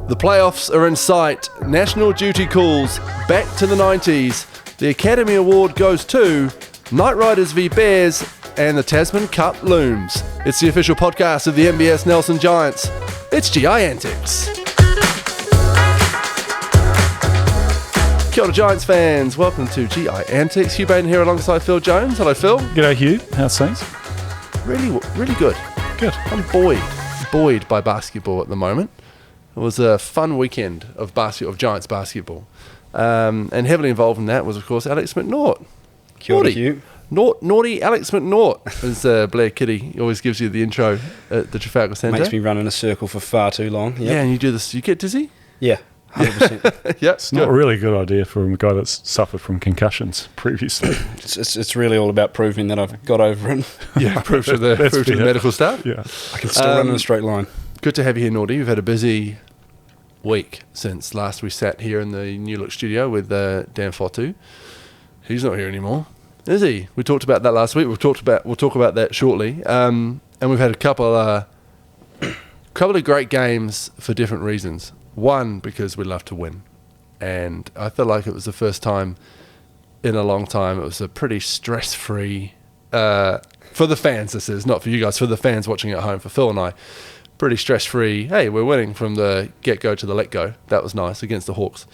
The playoffs are in sight. National duty calls. Back to the 90s. The Academy Award goes to Knight Riders v Bears, and the Tasman Cup looms. It's the official podcast of the MBS Nelson Giants. It's G.I.Antics. Kia ora Giants fans, welcome to G.I.Antics. Hugh Baden here alongside Phil Jones. Hello Phil. G'day Hugh, how's things? Really good. Good. I'm buoyed by basketball at the moment. It was a fun weekend of Giants basketball. And heavily involved in that was, of course, Alex McNaught. Kia ora, Hugh. Naughty Alex McNaught, as Blair Kitty he always gives you the intro at the Trafalgar Centre. Makes me run in a circle for far too long. Yep. Yeah, and you do this. You get dizzy? Yeah, 100%. Yeah, It's not a really good idea for a guy that's suffered from concussions previously. It's really all about proving that I've got over it. Yeah, proof to the medical staff. Yeah. I can still run in a straight line. Good to have you here, Naughty. We've had a busy week since last we sat here in the New Look studio with Dan Fotu. He's not here anymore, is he? We talked about that last week. We'll talk about that shortly. And we've had a couple of great games for different reasons. One, because we love to win, and I feel like it was the first time in a long time. It was a pretty stress-free for the fans. This is not for you guys. For the fans watching at home. For Phil and I. Pretty stress-free. Hey, we're winning from the get-go to the let-go. That was nice against the Hawks.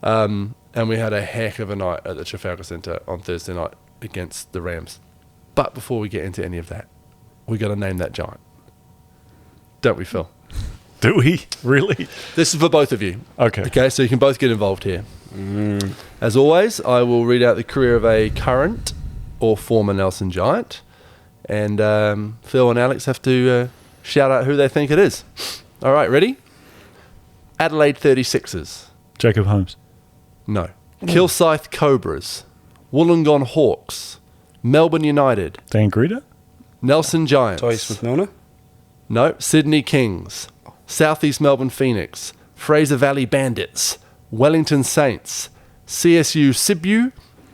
And we had a heck of a night at the Trafalgar Centre on Thursday night against the Rams. But before we get into any of that, we got to name that giant. Don't we, Phil? Do we? Really? This is for both of you. Okay, so you can both get involved here. As always, I will read out the career of a current or former Nelson Giant. And Phil and Alex have to... shout out who they think it is. All right, ready? Adelaide 36ers. Jacob Holmes. No. Kilsyth Cobras. Wollongong Hawks. Melbourne United. Dan Grida. Nelson Giants. Toy Smith-Milner. No. Sydney Kings. Southeast Melbourne Phoenix. Fraser Valley Bandits. Wellington Saints. CSU Sibu.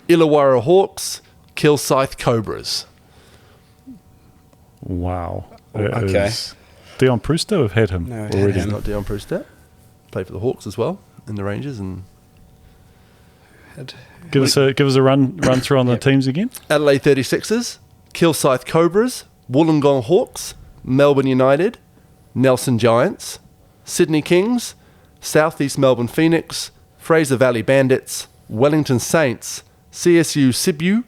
Illawarra Hawks. Kilsyth Cobras. Wow. Okay. Dion Prusto have had him No, already. He's not Dion Prustet. Played for the Hawks as well, in the Rangers. And Give us a run through on the teams again. Adelaide 36ers, Kilsyth Cobras, Wollongong Hawks, Melbourne United, Nelson Giants, Sydney Kings, Southeast Melbourne Phoenix, Fraser Valley Bandits, Wellington Saints, CSU Sibu,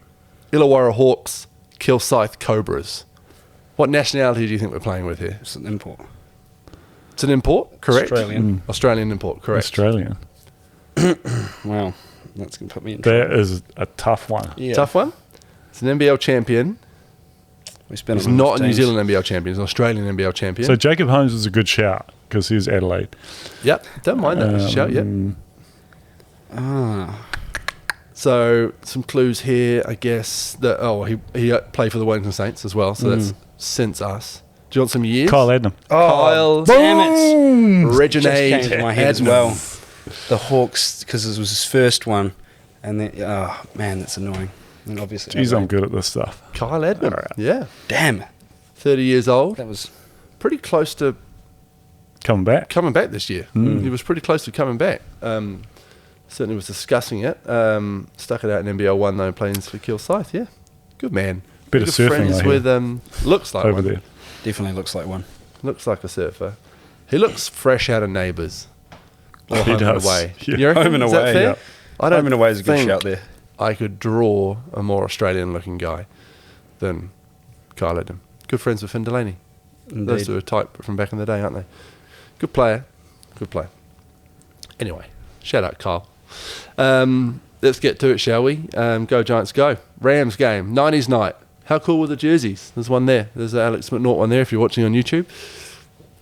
Illawarra Hawks, Kilsyth Cobras. What nationality do you think we're playing with here? It's an import. It's an import, correct? Australian. Australian import, correct. Australian. Wow. That's going to put me in trouble. That is a tough one. Yeah. Tough one. It's an NBL champion. We spent It's not a New Zealand NBL champion. It's an Australian NBL champion. So Jacob Holmes is a good shout because he's Adelaide. Yep, don't mind that shout, yep. So some clues here, I guess. He played for the Wellington Saints as well, so that's since us. Do you want some years? Kyle Adnam. Kyle. Damn it. Reginade. Just came to my head as Adnam. well. The Hawks, because it was his first one. And then, oh, man, that's annoying. And obviously, Jeez, I'm good at this stuff. Kyle Adnam. All right. Yeah. Damn. 30 years old. That was... Pretty close to Coming back. coming back this year. He was pretty close to coming back. Certainly was discussing it. Stuck it out in NBL 1 though, playing for Kilsyth. Yeah. Good man. Bit of Good surfing, friends I hear. with, looks like Over one. there. Definitely looks like one. Looks like a surfer. He looks fresh out of Neighbours. Or He Home does. And Away. Yeah. You reckon? Home and Is that Away, fair? yeah. I don't Home and Away is a good think shout there. I could draw a more Australian-looking guy than Kyle Adnam. Good friends with Finn Delaney. Indeed. Those two are type from back in the day, aren't they? Good player. Good player. Anyway, shout out Kyle. Let's get to it, shall we? Go Giants, go. Rams game, 90s night. How cool were the jerseys? There's one there. There's the Alex McNaught one there if you're watching on YouTube.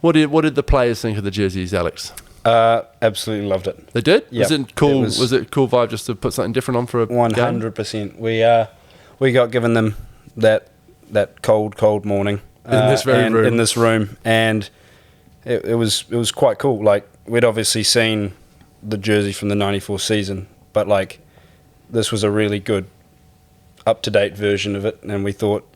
What did the players think of the jerseys, Alex? Absolutely loved it. They did? Yep. Was it cool? It Was it a cool vibe just to put something different on for a game? 100%. We got given them that cold morning In this very and room. in this room, and it was quite cool. Like, we'd obviously seen the jersey from the '94 season, but like, this was a really good up-to-date version of it, and we thought,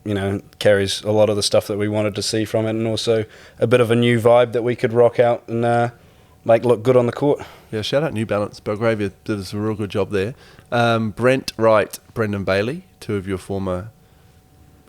carries a lot of the stuff that we wanted to see from it, and also a bit of a new vibe that we could rock out and look good on the court. Yeah, shout out New Balance. Belgravia did us a real good job there. Brent Wright, Brendan Bailey, two of your former...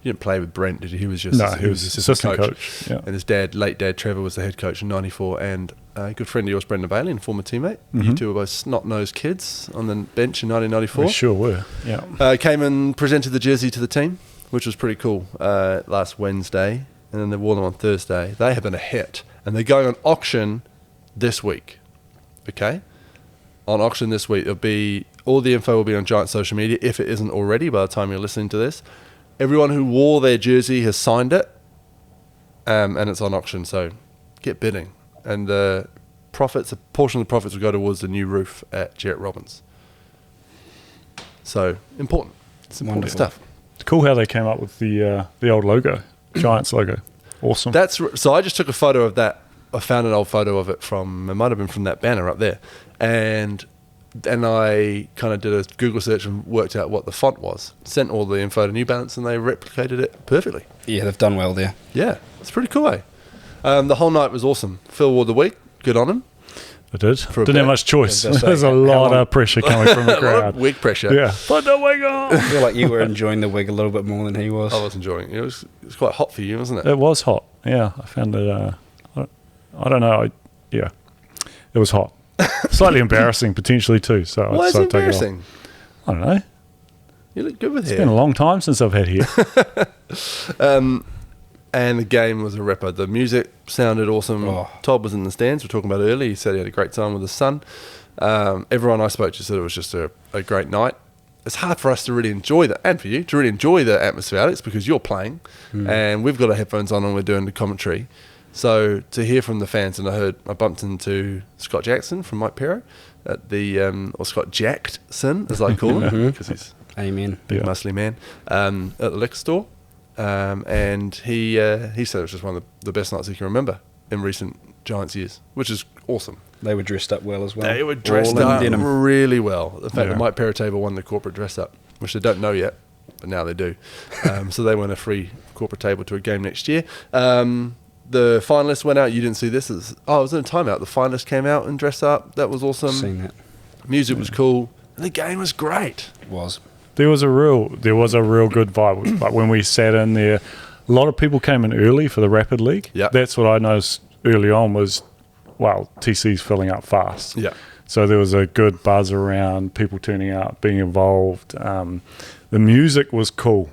You didn't play with Brent, did you? He was just he was assistant coach. Yeah. And his late dad Trevor, was the head coach in '94, and a good friend of yours, Brendan Bailey, and former teammate. You two were both snot-nosed kids on the bench in 1994. We sure were, yeah. Came and presented the jersey to the team, which was pretty cool, last Wednesday, and then they wore them on Thursday. They have been a hit, and they're going on auction this week, okay? On auction this week. All the info will be on Giant social media, if it isn't already by the time you're listening to this. Everyone who wore their jersey has signed it, and it's on auction, so get bidding. And a portion of the profits will go towards the new roof at Jarrett Robbins. So, important. It's important stuff. It's cool how they came up with the old logo, Giants logo. Awesome. So I just took a photo of that. I found an old photo of it it might have been from that banner up there. And I kind of did a Google search and worked out what the font was. Sent all the info to New Balance, and they replicated it perfectly. Yeah, they've done well there. Yeah, it's pretty cool, eh? The whole night was awesome. Phil wore the week. Good on him. I did. Didn't have much choice. Yeah, There's a lot of pressure coming from the A lot of crowd. wig pressure. Yeah. Put the wig on. I feel like you were enjoying the wig a little bit more than he was. I was enjoying it. It was quite hot for you, wasn't it? It was hot. Yeah, I found it. I don't know. It was hot. Slightly embarrassing potentially too. So Why is it embarrassing? I don't know. You look good with It's hair. been a long time since I've had hair. And the game was a ripper. The music sounded awesome. Oh. Todd was in the stands. We were talking about it earlier. He said he had a great time with his son. Everyone I spoke to said it was just a great night. It's hard for us to really enjoy that, and for you to really enjoy the atmosphere, Alex, because you're playing, and we've got our headphones on and we're doing the commentary. So to hear from the fans, and I bumped into Scott Jackson from Mike Pero at the, or Scott Jackson, as I call him, because he's Amen. big muscly man, at the liquor store. And he said it was just one of the best nights he can remember in recent Giants years, which is awesome. They were dressed up well as well. They were dressed All in up denim. really well. The fact Yeah. that Mike Perotable won the corporate dress up, which they don't know yet, but now they do. So they won a free corporate table to a game next year. The finalists went out. You didn't see this. It was in a timeout. The finalists came out and dressed up. That was awesome. Seen that. Music was cool. And the game was great. It was. There was a real good vibe. Like when we sat in there, a lot of people came in early for the Rapid League. Yeah. That's what I noticed early on was, wow, TC's filling up fast. Yeah. So there was a good buzz around, people turning out, being involved. The music was cool.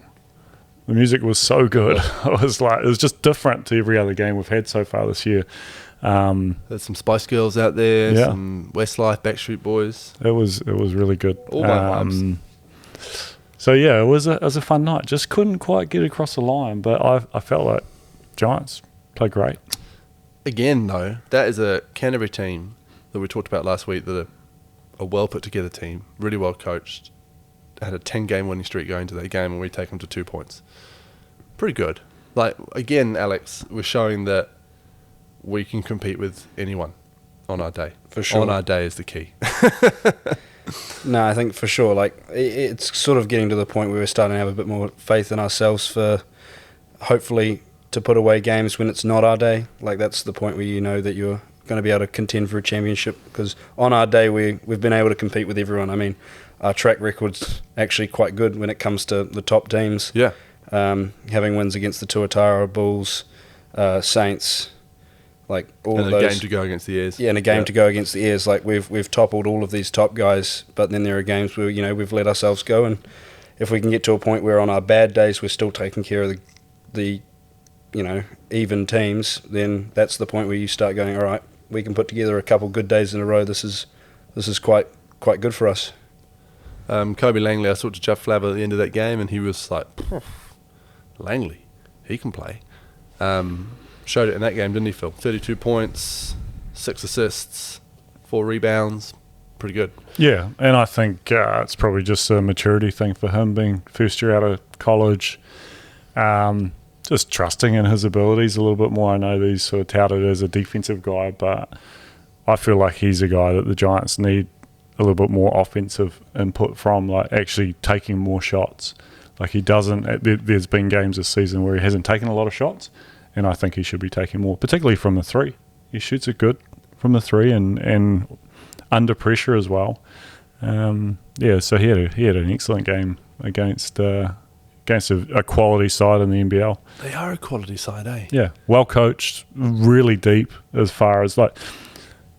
The music was so good. It was just different to every other game we've had so far this year. There's some Spice Girls out there, Yeah. some Westlife, Backstreet Boys. It was really good. All my vibes. So yeah, it was a fun night. Just couldn't quite get across the line, but I felt like Giants played great. Again, though, that is a Canterbury team that we talked about last week, that are a well put together team, really well coached, had a 10-game winning streak going to that game, and we take them to 2 points. Pretty good. Like, again, Alex, we're showing that we can compete with anyone on our day. For sure. On our day is the key. No, I think for sure. Like it's sort of getting to the point where we're starting to have a bit more faith in ourselves for hopefully to put away games when it's not our day. Like that's the point where you know that you're going to be able to contend for a championship, because on our day we've been able to compete with everyone. I mean, our track record's actually quite good when it comes to the top teams. Yeah. Having wins against the Tuatara Bulls, Saints, like all And of a those. game to go against the Airs. Yeah, and a game to go against the Airs. Like we've toppled all of these top guys, but then there are games where we've let ourselves go, and if we can get to a point where on our bad days we're still taking care of the even teams, then that's the point where you start going, all right, we can put together a couple good days in a row. This is quite good for us. Kobe Langley, I talked to Jeff Flaver at the end of that game, and he was like, Langley, he can play. Showed it in that game, didn't he, Phil? 32 points, 6 assists, 4 rebounds. Pretty good. Yeah, and I think it's probably just a maturity thing for him, being first year out of college. Just trusting in his abilities a little bit more. I know that he's sort of touted as a defensive guy, but I feel like he's a guy that the Giants need a little bit more offensive input from, like actually taking more shots. Like he doesn't, there's been games this season where he hasn't taken a lot of shots, and I think he should be taking more, particularly from the three. He shoots it good from the three and under pressure as well. So he had an excellent game against a quality side in the NBL. They are a quality side, eh? Yeah, well coached, really deep as far as like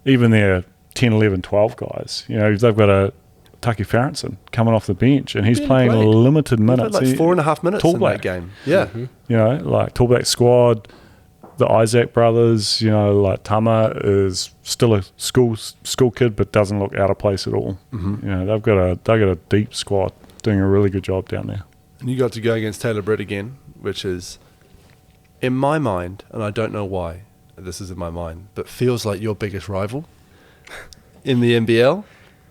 even their 10, 11, 12 guys. You know, they've got a Taki Farrington coming off the bench, and he's playing limited minutes. Like 4.5 minutes in that game. Yeah. Mm-hmm. You know, like Tall Black squad, the Isaac brothers, you know, like Tama is still a school kid, but doesn't look out of place at all. Mm-hmm. You know, they've got a deep squad doing a really good job down there. And you got to go against Taylor Britt again, which is, in my mind, and I don't know why this is in my mind, but feels like your biggest rival in the NBL.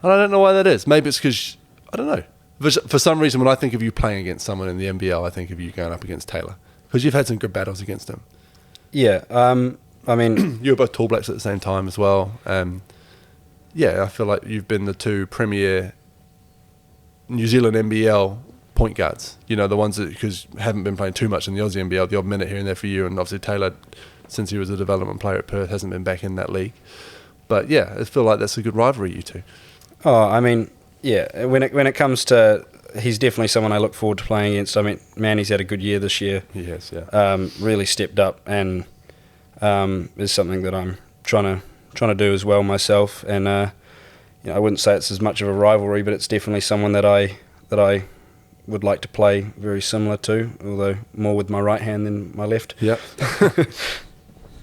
And I don't know why that is. Maybe it's because, I don't know. For some reason, when I think of you playing against someone in the NBL, I think of you going up against Taylor. Because you've had some good battles against him. Yeah, I mean... You were both Tall Blacks at the same time as well. I feel like you've been the two premier New Zealand NBL point guards. You know, the ones that, because haven't been playing too much in the Aussie NBL, the odd minute here and there for you. And obviously Taylor, since he was a development player at Perth, hasn't been back in that league. But yeah, I feel like that's a good rivalry, you two. Oh, I mean, yeah, when it comes to... He's definitely someone I look forward to playing against. I mean, man, he's had a good year this year. He has, yeah. Really stepped up, and is something that I'm trying to do as well myself. And I wouldn't say it's as much of a rivalry, but it's definitely someone that I would like to play very similar to, although more with my right hand than my left. Yeah.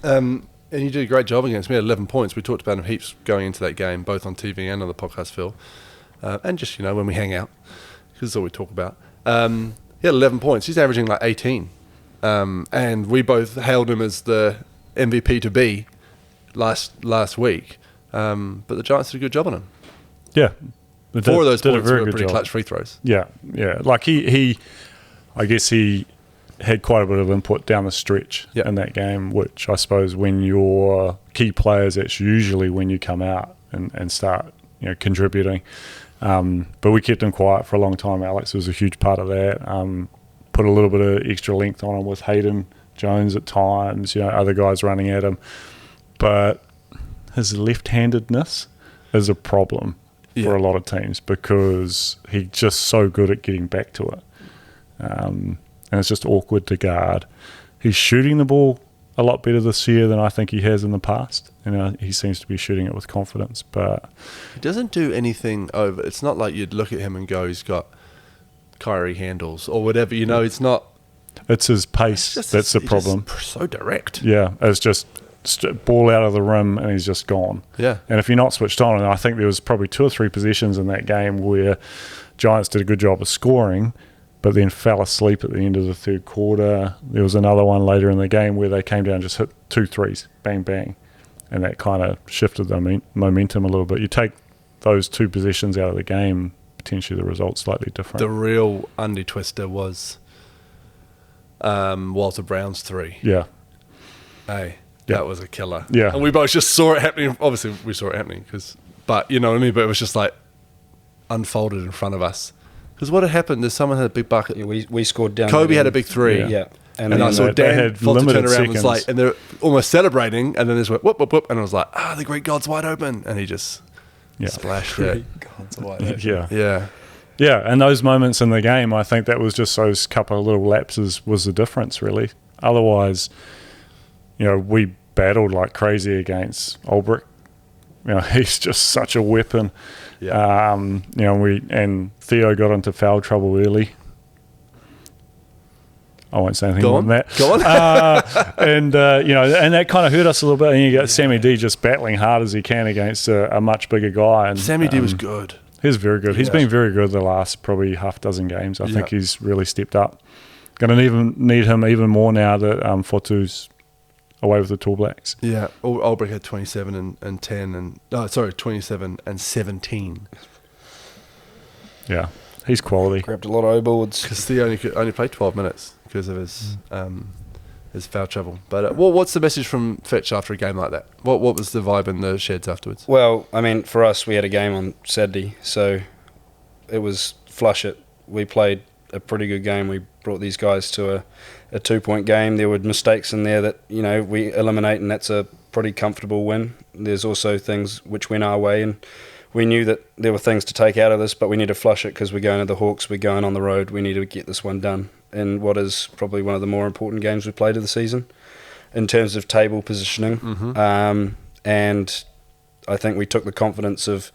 And you did a great job against me at 11 points. We talked about him heaps going into that game, both on TV and on the podcast, Phil. And just, when we hang out, because that's all we talk about. He had 11 points. He's averaging like 18. And we both hailed him as the MVP to be last week. But the Giants did a good job on him. Yeah. 4 of those points were pretty clutch free throws. Yeah. Like I guess he had quite a bit of input down the stretch in that game, which I suppose when your key players, that's usually when you come out and start contributing. But we kept him quiet for a long time. Alex was a huge part of that. Put a little bit of extra length on him with Hayden Jones at times, other guys running at him. But his left-handedness is a problem for a lot of teams because he's just so good at getting back to it. And it's just awkward to guard. He's shooting the ball a lot better this year than I think he has in the past. He seems to be shooting it with confidence, but he doesn't do anything over. It's not like you'd look at him and go, he's got Kyrie handles or whatever. It's not. It's his pace that's the problem. So direct. Yeah, it's just ball out of the rim and he's just gone. Yeah. And if you're not switched on, and I think there was probably 2 or 3 possessions in that game where Giants did a good job of scoring, but then fell asleep at the end of the third quarter. There was another one later in the game where they came down and just hit 2 threes, bang, bang. And that kind of shifted the momentum a little bit. You take those 2 possessions out of the game, potentially the result's slightly different. The real undie twister was Walter Brown's 3. Yeah. Hey, that was a killer. Yeah. And we both just saw it happening. Obviously, we saw it happening, but you know what I mean? But it was just like unfolded in front of us. Because what had happened is someone had a big bucket. Yeah, we scored down. Kobe had a big 3. Yeah. And I saw Dan Foster turn around and was like, and they're almost celebrating, and then they just went whoop, whoop, whoop, and I was like, the Greek God's wide open, and he just splashed it. God's wide open. Yeah, and those moments in the game, I think that was just those couple of little lapses was the difference, really. Otherwise, we battled like crazy against Ulbrich. He's just such a weapon. Yeah. And Theo got into foul trouble early. I won't say anything more than that. Go on. And that kind of hurt us a little bit. And you got Sammy D just battling hard as he can against a much bigger guy. And Sammy D was good. He's very good. He's been very good the last probably half dozen games. I think he's really stepped up. Going to even need him even more now that Fotu's away with the Tall Blacks. Yeah, Ulbrich had 27 and 10 27 and 17. Yeah, he's quality. Grabbed a lot of O-boards. Because he only played 12 minutes because of his foul trouble. But what's the message from Fitch after a game like that? What was the vibe in the sheds afterwards? Well, I mean, for us, we had a game on Saturday, so it was flush it. We played a pretty good game. We brought these guys to a 2-point game. There were mistakes in there that we eliminate, and that's a pretty comfortable win. there's also things which went our way, and we knew that there were things to take out of this, but we need to flush it because we're going to the Hawks, we're going on the road, we need to get this one done in what is probably one of the more important games we played of the season in terms of table positioning. And I think we took the confidence of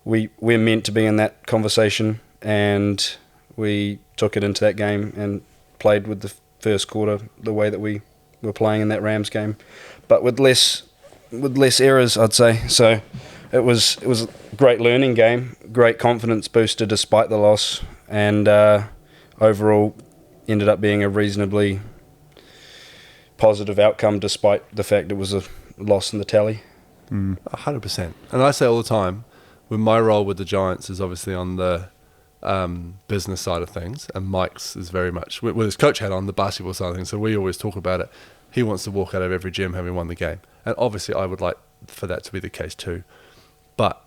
we're meant to be in that conversation, and we took it into that game and played with the first quarter the way that we were playing in that Rams game, but with less errors, I'd say. So it was a great learning game, great confidence booster despite the loss, and overall ended up being a reasonably positive outcome despite the fact it was a loss in the tally. 100%. And I say all the time, when my role with the Giants is obviously on the business side of things, and Mike's is very much with his coach hat on the basketball side of things, so we always talk about it. He wants to walk out of every gym having won the game, and obviously I would like for that to be the case too. But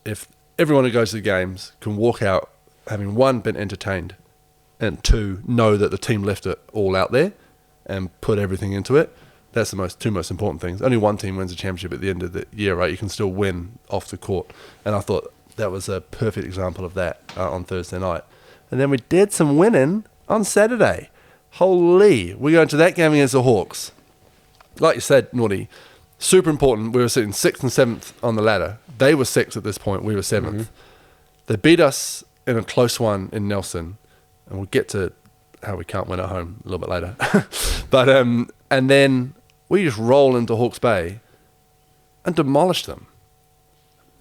if everyone who goes to the games can walk out having, one, been entertained, and two, know that the team left it all out there and put everything into it, that's the two most important things. Only one team wins a championship at the end of the year, right? You can still win off the court, and I thought that was a perfect example of that on Thursday night. And then we did some winning on Saturday. Holy, we go into that game against the Hawks. Like you said, Naughty, super important. We were sitting 6th and 7th on the ladder. They were 6th at this point. We were 7th. They beat us in a close one in Nelson, and we'll get to how we can't win at home a little bit later. But and then we just roll into Hawke's Bay and demolish them.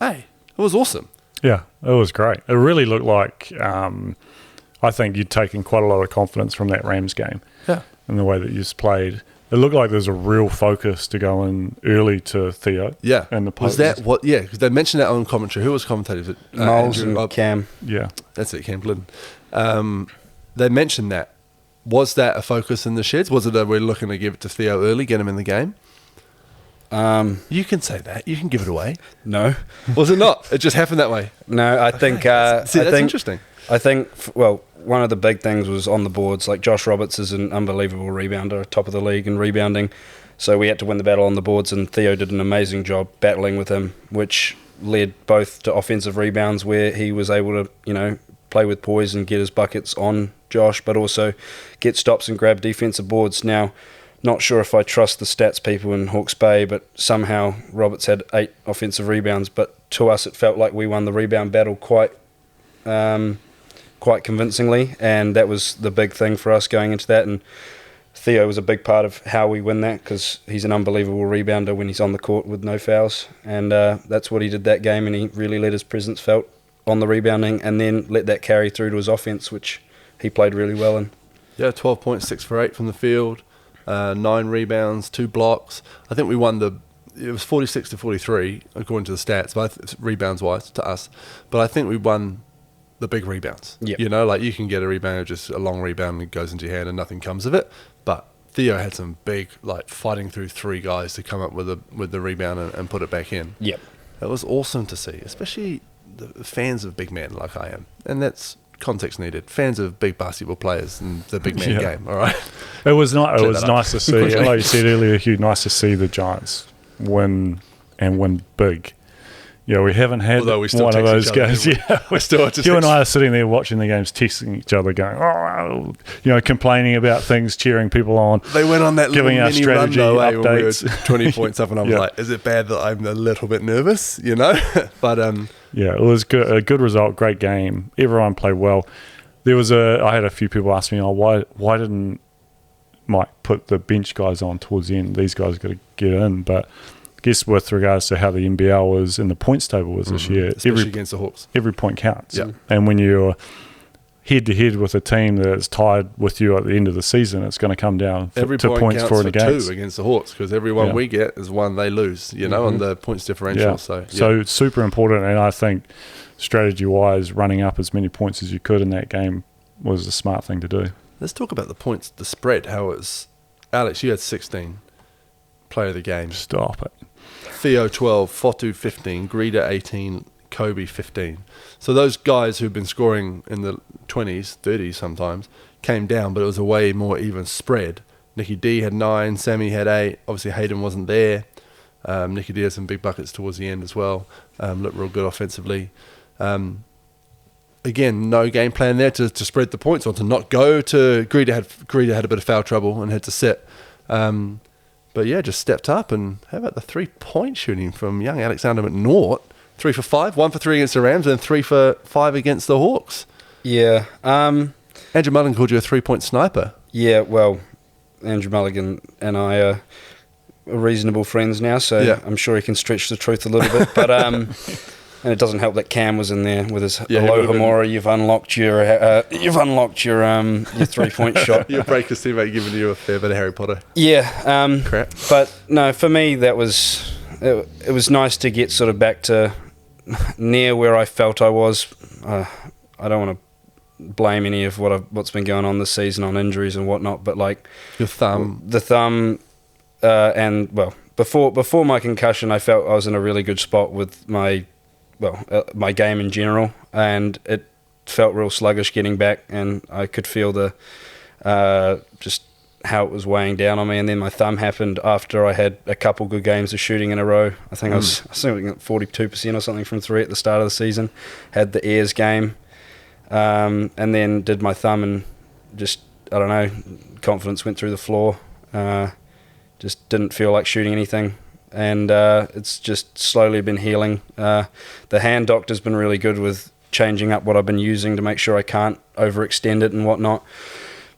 Hey, it was awesome. Yeah, it was great. It really looked like I think you'd taken quite a lot of confidence from that Rams game. Yeah. In the way that you just played. It looked like there's a real focus to go in early to Theo. Yeah. And the was that what? Yeah, because they mentioned that on commentary. Who was commentating? Was it Miles Andrew? and Cam. Yeah. That's it, Cam Glidden. They mentioned that. Was that a focus in the sheds? Was it that we're looking to give it to Theo early, get him in the game? You can say that. You can give it away. No. Was it not? It just happened that way. No, I think... that's I think, interesting. I think, well, one of the big things was on the boards. Like, Josh Roberts is an unbelievable rebounder, top of the league in rebounding. So we had to win the battle on the boards, and Theo did an amazing job battling with him, which led both to offensive rebounds where he was able to, play with poise and get his buckets on Josh, but also get stops and grab defensive boards. Now, not sure if I trust the stats people in Hawke's Bay, but somehow Roberts had 8 offensive rebounds. But to us, it felt like we won the rebound battle quite convincingly, and that was the big thing for us going into that. And Theo was a big part of how we win that, because he's an unbelievable rebounder when he's on the court with no fouls, and that's what he did that game, and he really let his presence felt on the rebounding, and then let that carry through to his offense, which he played really well in. Yeah, 12 points, 6 for 8 from the field, 9 rebounds, 2 blocks. I think we won it was 46 to 43 according to the stats, but rebounds wise to us. But I think we won the big rebounds. Yep. Like you can get a rebound, just a long rebound, and it goes into your hand and nothing comes of it. But Theo had some big, fighting through 3 guys to come up with the rebound and put it back in. Yep. It was awesome to see, especially the fans of big men like I am, and that's context needed. Fans of big basketball players and the big man game. All right, it was not. It was nice to see. Like you said earlier, Hugh, nice to see the Giants win and win big. Yeah, we haven't had one of those games. Yeah, we're still just you and I are sitting there watching the games, texting each other, going, complaining about things, cheering people on. They went on that giving little our mini strategy run though, updates. when we were 20 points up, and I was like, "Is it bad that I'm a little bit nervous?" But yeah, it was good. A good result, great game. Everyone played well. I had a few people ask me, why didn't Mike put the bench guys on towards the end? These guys got to get in, but. I guess with regards to how the NBL was and the points table was this year, especially against the Hawks, every point counts. Yeah. And when you're head to head with a team that's tied with you at the end of the season, it's going to come down to points for and against. 2 against the Hawks, because every one we get is one they lose. On the points differential. Yeah. So it's super important, and I think strategy wise, running up as many points as you could in that game was a smart thing to do. Let's talk about the points, the spread. How it was. Alex, you had 16 player of the game. Stop it. Theo 12, Fotu 15, Greeda 18, Kobe 15. So those guys who've been scoring in the 20s, 30s sometimes, came down, but it was a way more even spread. Nicky D had 9, Sammy had 8. Obviously Hayden wasn't there. Nicky Diaz some big buckets towards the end as well. Looked real good offensively. Again, no game plan there to spread the points or to not go to Greeter had a bit of foul trouble and had to sit. But yeah, just stepped up. And how about the 3-point shooting from young Alexander McNaught? 3 for 5, 1 for 3 against the Rams, and 3 for 5 against the Hawks. Yeah. Andrew Mulligan called you a 3-point sniper. Yeah, well, Andrew Mulligan and I are reasonable friends now, so Yeah. I'm sure he can stretch the truth a little bit. But and it doesn't help that Cam was in there with his Aloha Mora. You've unlocked your 3-point shot. Your Breakers teammate giving you a fair bit of Harry Potter. Yeah. Crap. But no, for me that was it was nice to get sort of back to near where I felt I was. I don't want to blame any of what's been going on this season on injuries and whatnot, but like The thumb, and well, before my concussion, I felt I was in a really good spot with my game in general, and it felt real sluggish getting back, and I could feel the just how it was weighing down on me. And then my thumb happened after I had a couple good games of shooting in a row. I think I was something at 42% or something from 3 at the start of the season. Had the Ayers game, and then did my thumb, and just, I don't know, confidence went through the floor. Just didn't feel like shooting anything, and it's just slowly been healing. The hand doctor's been really good with changing up what I've been using to make sure I can't overextend it and whatnot.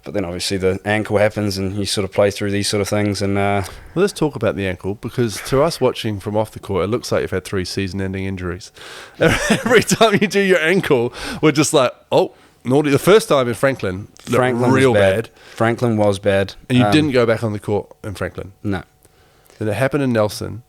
But then obviously the ankle happens, and you sort of play through these sort of things. And well, let's talk about the ankle, because to us watching from off the court, it looks like you've had 3 season-ending injuries. Every time you do your ankle, we're just like, oh, naughty. The first time in Franklin real was bad. Franklin was bad. And you didn't go back on the court in Franklin. No. Then it happened in Nelson,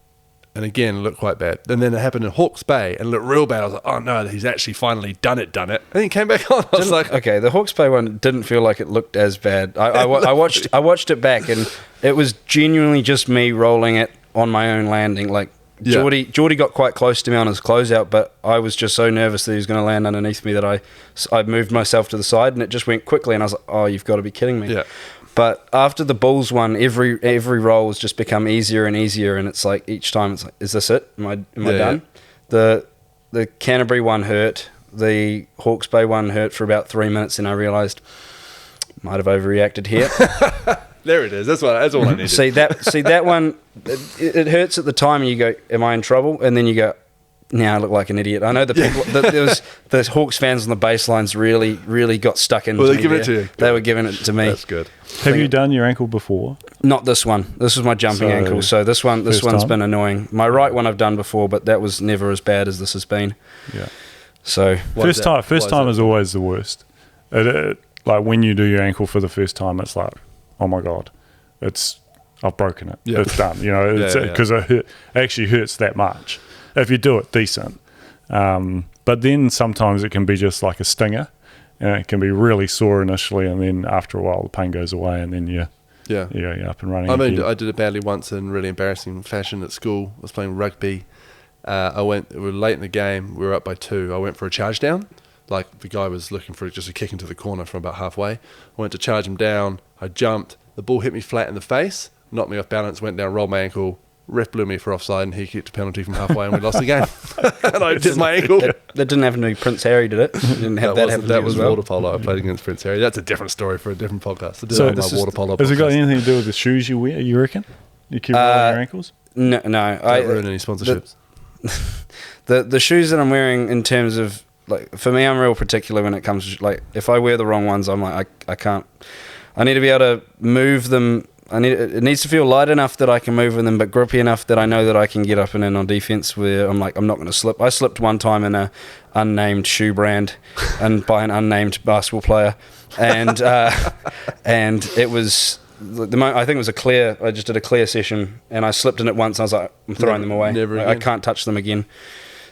and again, it looked quite bad. And then it happened in Hawke's Bay, and it looked real bad. I was like, oh no, he's actually finally done it. And then he came back on. I was like, okay, the Hawke's Bay one didn't feel like it looked as bad. I watched it back, and it was genuinely just me rolling it on my own landing. Like, Geordie got quite close to me on his closeout, but I was just so nervous that he was going to land underneath me that I moved myself to the side, and it just went quickly, and I was like, oh, you've got to be kidding me. Yeah. But after the Bulls one, every roll has just become easier and easier, and it's like each time it's like, is this it? Am I done? Yeah. The Canterbury one hurt. The Hawke's Bay one hurt for about 3 minutes, and I realised might have overreacted here. There it is. That's all I needed. See that one. It hurts at the time, and you go, "Am I in trouble?" And then you go, "Now I look like an idiot." I know the people. There was the Hawks fans on the baselines really got stuck in. Well, they giving it to you. They were giving it to me. That's good. Have you done your ankle before? Not this one. This was my jumping ankle. So this one's time? been annoying. My right one I've done before, but that was never as bad as this has been. Yeah. So First time is always the worst. Like when you do your ankle for the first time, it's like, oh my god, I've broken it. Yeah. It's done. You know, because it actually hurts that much if you do it decent. But then sometimes it can be just like a stinger, and it can be really sore initially, and then after a while the pain goes away, and then you're up and running. I mean, again. I did it badly once in really embarrassing fashion at school. I was playing rugby. We were late in the game. We were up by 2. I went for a charge down. Like, the guy was looking for just a kick into the corner from about halfway. I went to charge him down. I jumped. The ball hit me flat in the face, knocked me off balance, went down, rolled my ankle. Ref blew me for offside, and he kicked a penalty from halfway, and we lost the game. And I did my ankle. That didn't happen to me. Prince Harry did it. Didn't have that happen. That was as well. water polo. I played against Prince Harry. That's a different story for a different podcast. Water polo. Has it got anything to do with the shoes you wear? You reckon you keep rolling your ankles? No. Don't ruin any sponsorships. The shoes that I'm wearing, in terms of, like, for me, I'm real particular when it comes to, like, if I wear the wrong ones, I'm like, I can't. I need to be able to move them. It needs to feel light enough that I can move with them, but grippy enough that I know that I can get up and in on defense, where I'm like, I'm not going to slip. I slipped one time in a unnamed shoe brand and by an unnamed basketball player, and it was I think it was a clear. I just did a clear session, and I slipped in it once. And I was like, I'm throwing them away. Never again. I can't touch them again.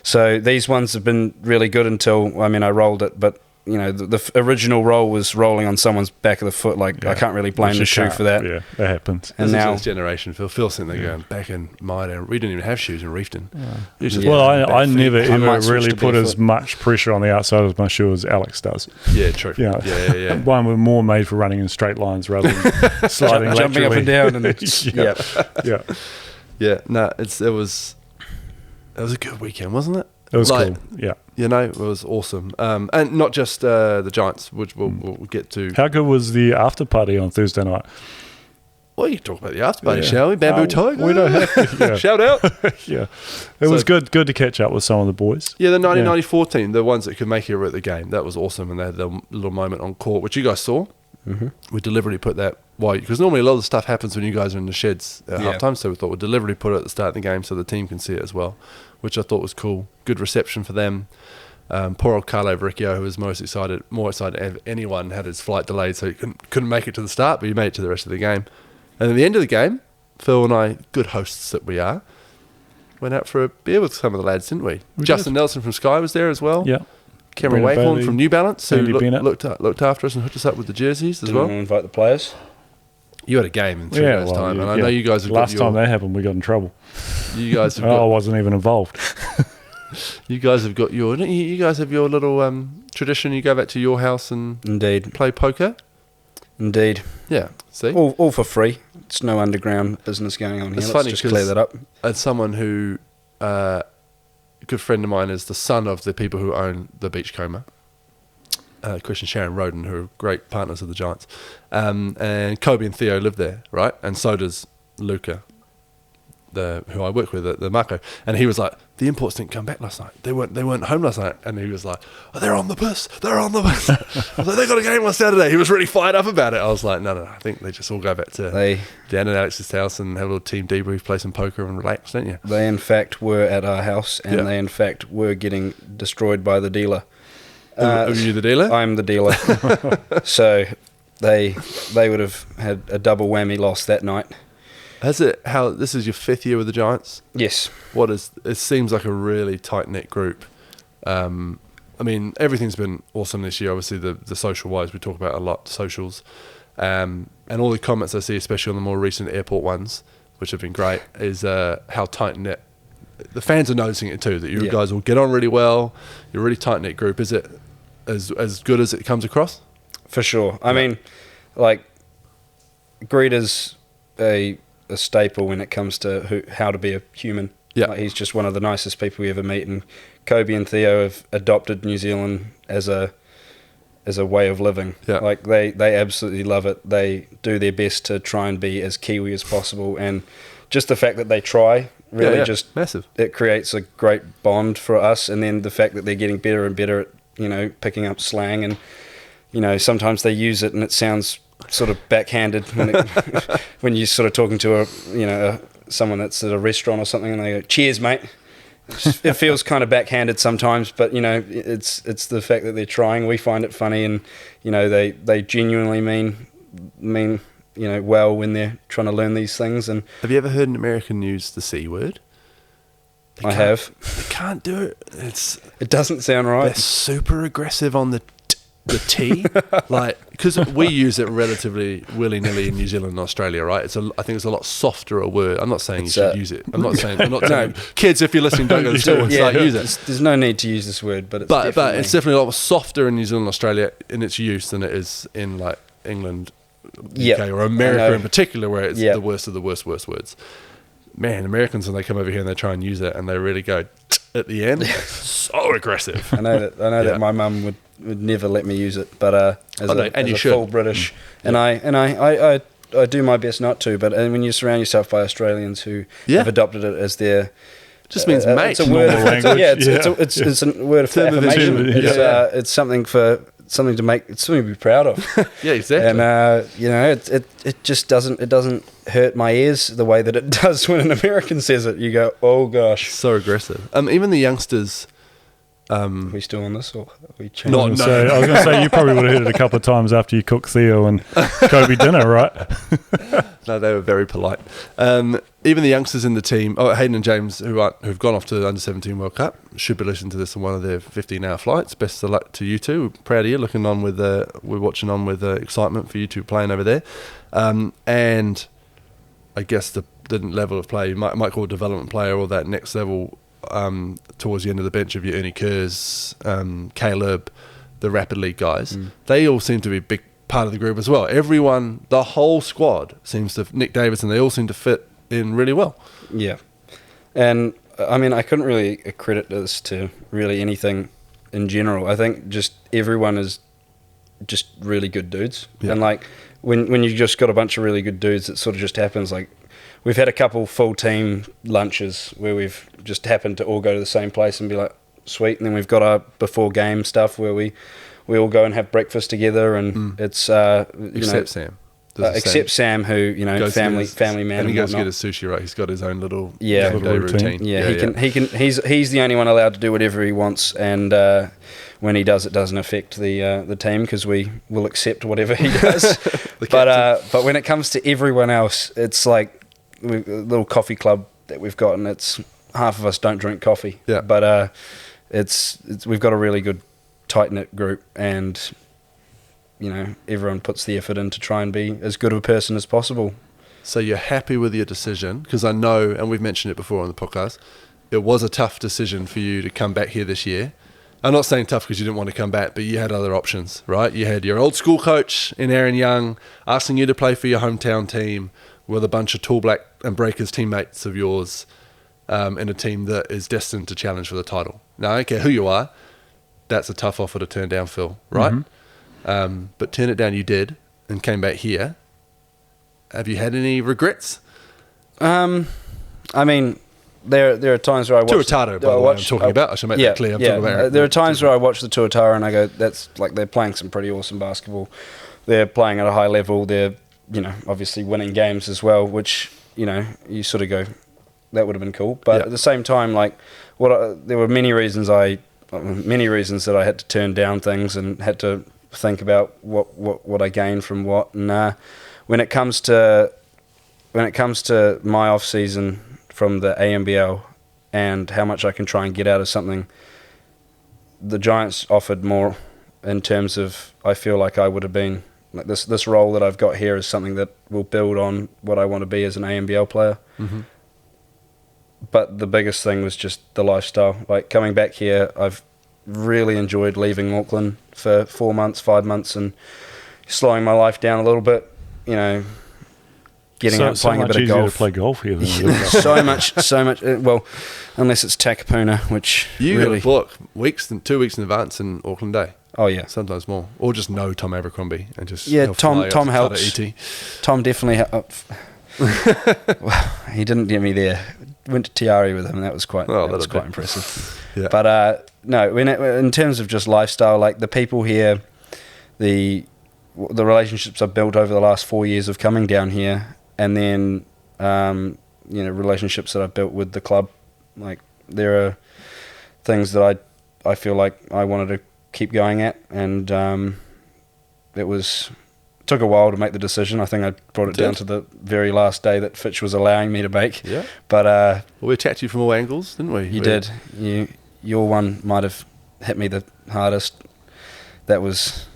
So these ones have been really good until, I mean, I rolled it, but you know, the original roll was rolling on someone's back of the foot. Like, I can't really blame the shoe for that. Yeah, that happens. And this now, is this generation, Phil's sitting there going, back in my day, we didn't even have shoes in Reefton. Well, I never ever might switch really to put as barefoot. much pressure on the outside of my shoe as Alex does. Yeah, true. You know, Yeah. One were more made for running in straight lines rather than sliding jumping up laterally. and down. And yeah. Yeah, no, it was a good weekend, wasn't it? It was cool. Yeah. You know, it was awesome. And not just the Giants, which we'll get to. How good was the after party on Thursday night? Well, you can talk about the after party, shall we? Bamboo Tiger. We don't have to. Yeah. Shout out. Yeah. It was good to catch up with some of the boys. Yeah, the 1994 team, the ones that could make it at the game, that was awesome. And they had the little moment on court, which you guys saw. Mm-hmm. We deliberately put that, because normally a lot of the stuff happens when you guys are in the sheds at halftime, so we thought we'd deliberately put it at the start of the game so the team can see it as well, which I thought was cool. Good reception for them. Poor old Carlo Verricchio, who was more excited than anyone, had his flight delayed, so he couldn't make it to the start, but he made it to the rest of the game. And at the end of the game, Phil and I, good hosts that we are, went out for a beer with some of the lads, didn't we? Justin Nelson from Sky was there as well. Yeah. Cameron Brennan Waghorn Bailey, from New Balance, who Andy looked after us and hooked us up with the jerseys as Didn't well. invite the players. You had a game in 3 days' time, and I know you guys have last got time that happened, we got in trouble. You guys have I got, wasn't even involved. you guys have got your. You guys have your little tradition. You go back to your house and Indeed. play poker. Indeed. Yeah, see, All for free. It's no underground business going on here. It's Let's funny just clear that up. as someone who, a good friend of mine is the son of the people who own the Beachcomber. Chris and Sharon Roden, who are great partners of the Giants. And Kobe and Theo live there, right? And so does Luca, who I work with at the Mako. And he was like, the imports didn't come back last night. They weren't home last night. And he was like, oh, they're on the bus. They're on the bus. I was like, they got a game on Saturday. He was really fired up about it. I was like, no. I think they just all go back to Dan and Alex's house and have a little team debrief, play some poker and relax, don't you? They, in fact, were at our house, and they, in fact, were getting destroyed by the dealer. Are you the dealer? I'm the dealer. So they would have had a double whammy loss that night. This is your 5th year with the Giants? Yes. It seems like a really tight-knit group. I mean, everything's been awesome this year. Obviously, the social-wise, we talk about a lot, socials. And all the comments I see, especially on the more recent airport ones, which have been great, is how tight-knit. The fans are noticing it too, that you guys will get on really well. You're a really tight-knit group. Is it as good as it comes across? For sure. I mean, like, Greeta's a staple when it comes to how to be a human. Yeah. Like, he's just one of the nicest people we ever meet, and Kobe and Theo have adopted New Zealand as a way of living. Yeah. Like, they absolutely love it. They do their best to try and be as Kiwi as possible, and just the fact that they try really just massive. It creates a great bond for us, and then the fact that they're getting better and better at picking up slang, and sometimes they use it and it sounds sort of backhanded when you're sort of talking to someone that's at a restaurant or something, and they go, "Cheers, mate." It feels kind of backhanded sometimes, but it's the fact that they're trying. We find it funny, and they genuinely mean well when they're trying to learn these things. And have you ever heard an American use the C word? I have. They can't do it. It doesn't sound right. They're super aggressive on the T, because we use it relatively willy-nilly in New Zealand and Australia, right? I think it's a lot softer a word. I'm not saying you should use it. I'm not saying kids, if you're listening, don't go to school and start use it. There's no need to use this word, but it's definitely a lot softer in New Zealand and Australia in its use than it is in like England, UK, or America in particular, where it's the worst of the worst words. Man, Americans, when they come over here and they try and use it and they really go at the end, so aggressive. I know that my mum would never let me use it, but as a full British, and I do my best not to. But when you surround yourself by Australians who have adopted it as their just means mate. It's a word of language. It's a word of affirmation. It's something to make. It's something to be proud of. Yeah, exactly. And it just doesn't hurt my ears the way that it does when an American says it. You go, oh gosh, so aggressive. Even the youngsters. Are we still on this, or are we changing? I was going to say you probably would have heard it a couple of times after you cooked Theo and Kobe dinner, right? No, they were very polite. Even the youngsters in the team, Hayden and James, who've gone off to the Under-17 World Cup, should be listening to this on one of their 15-hour flights. Best of luck to you two. We're proud of you. We're watching on with excitement for you two playing over there. And I guess the level of play, you might call a development player, or that next level towards the end of the bench of your Ernie Kerrs, Caleb, the Rapid League guys. They all seem to be a big part of the group as well. Everyone, the whole squad seems to, Nick Davidson, they all seem to fit in really well. Yeah. And, I mean, I couldn't really accredit this to really anything in general. I think just everyone is just really good dudes. Yeah. And, like, when you just got a bunch of really good dudes, it sort of just happens. Like, we've had a couple full team lunches where we've just happened to all go to the same place and be like, sweet. And then we've got our before game stuff where we all go and have breakfast together, and it's Except Sam. Except Sam, who family man, and he and goes to whatnot. get his sushi right. He's got his own little Yeah. game day routine. Yeah, he can. He's the only one allowed to do whatever he wants, and when he does, it doesn't affect the team because we will accept whatever he does. But when it comes to everyone else, it's like a little coffee club that we've got, and it's half of us don't drink coffee. Yeah. But it's we've got a really good tight knit group, and everyone puts the effort in to try and be as good of a person as possible. So you're happy with your decision? Because I know, and we've mentioned it before on the podcast, it was a tough decision for you to come back here this year. I'm not saying tough because you didn't want to come back, but you had other options, right? You had your old school coach in Aaron Young asking you to play for your hometown team with a bunch of Tall Black and Breakers teammates of yours in a team that is destined to challenge for the title. Now, I don't care who you are, that's a tough offer to turn down, Phil, right? Mm-hmm. But turn it down you did and came back here. Have you had any regrets? I mean, there are times where I watch Tuatara, by the way, I'm talking about. I should make that clear. I'm talking about there are times where I watch the Tuatara and I go, that's like they're playing some pretty awesome basketball. They're playing at a high level. They're, obviously winning games as well, which, you sort of go, that would have been cool. But at the same time, like, there were many reasons that I had to turn down things and had to think about what I gained from what. And when it comes to my off season from the AMBL and how much I can try and get out of something, the Giants offered more in terms of, I feel like I would have been like this role that I've got here is something that will build on what I want to be as an AMBL player. Mm-hmm. But the biggest thing was just the lifestyle. Like, coming back here, I've really enjoyed leaving Auckland for 4 months, 5 months, and slowing my life down a little bit. Getting out, playing a bit of golf. To play golf here. so much. Well, unless it's Takapuna, which you really got to book 2 weeks in advance in Auckland Day. Oh yeah, sometimes more, or just know Tom Abercrombie and just Tom helps. Tom definitely helped. Well, he didn't get me there. Went to Tiari with him. That was quite impressive. Yeah. But no, in terms of just lifestyle, like the people here, the relationships I've built over the last 4 years of coming down here, and then relationships that I've built with the club, like there are things that I feel like I wanted to keep going at, and it took a while to make the decision. I think I brought it down to the very last day that Fitch was allowing me to make. Yeah. But we attacked you from all angles, didn't we? You did. Your one might have hit me the hardest. That was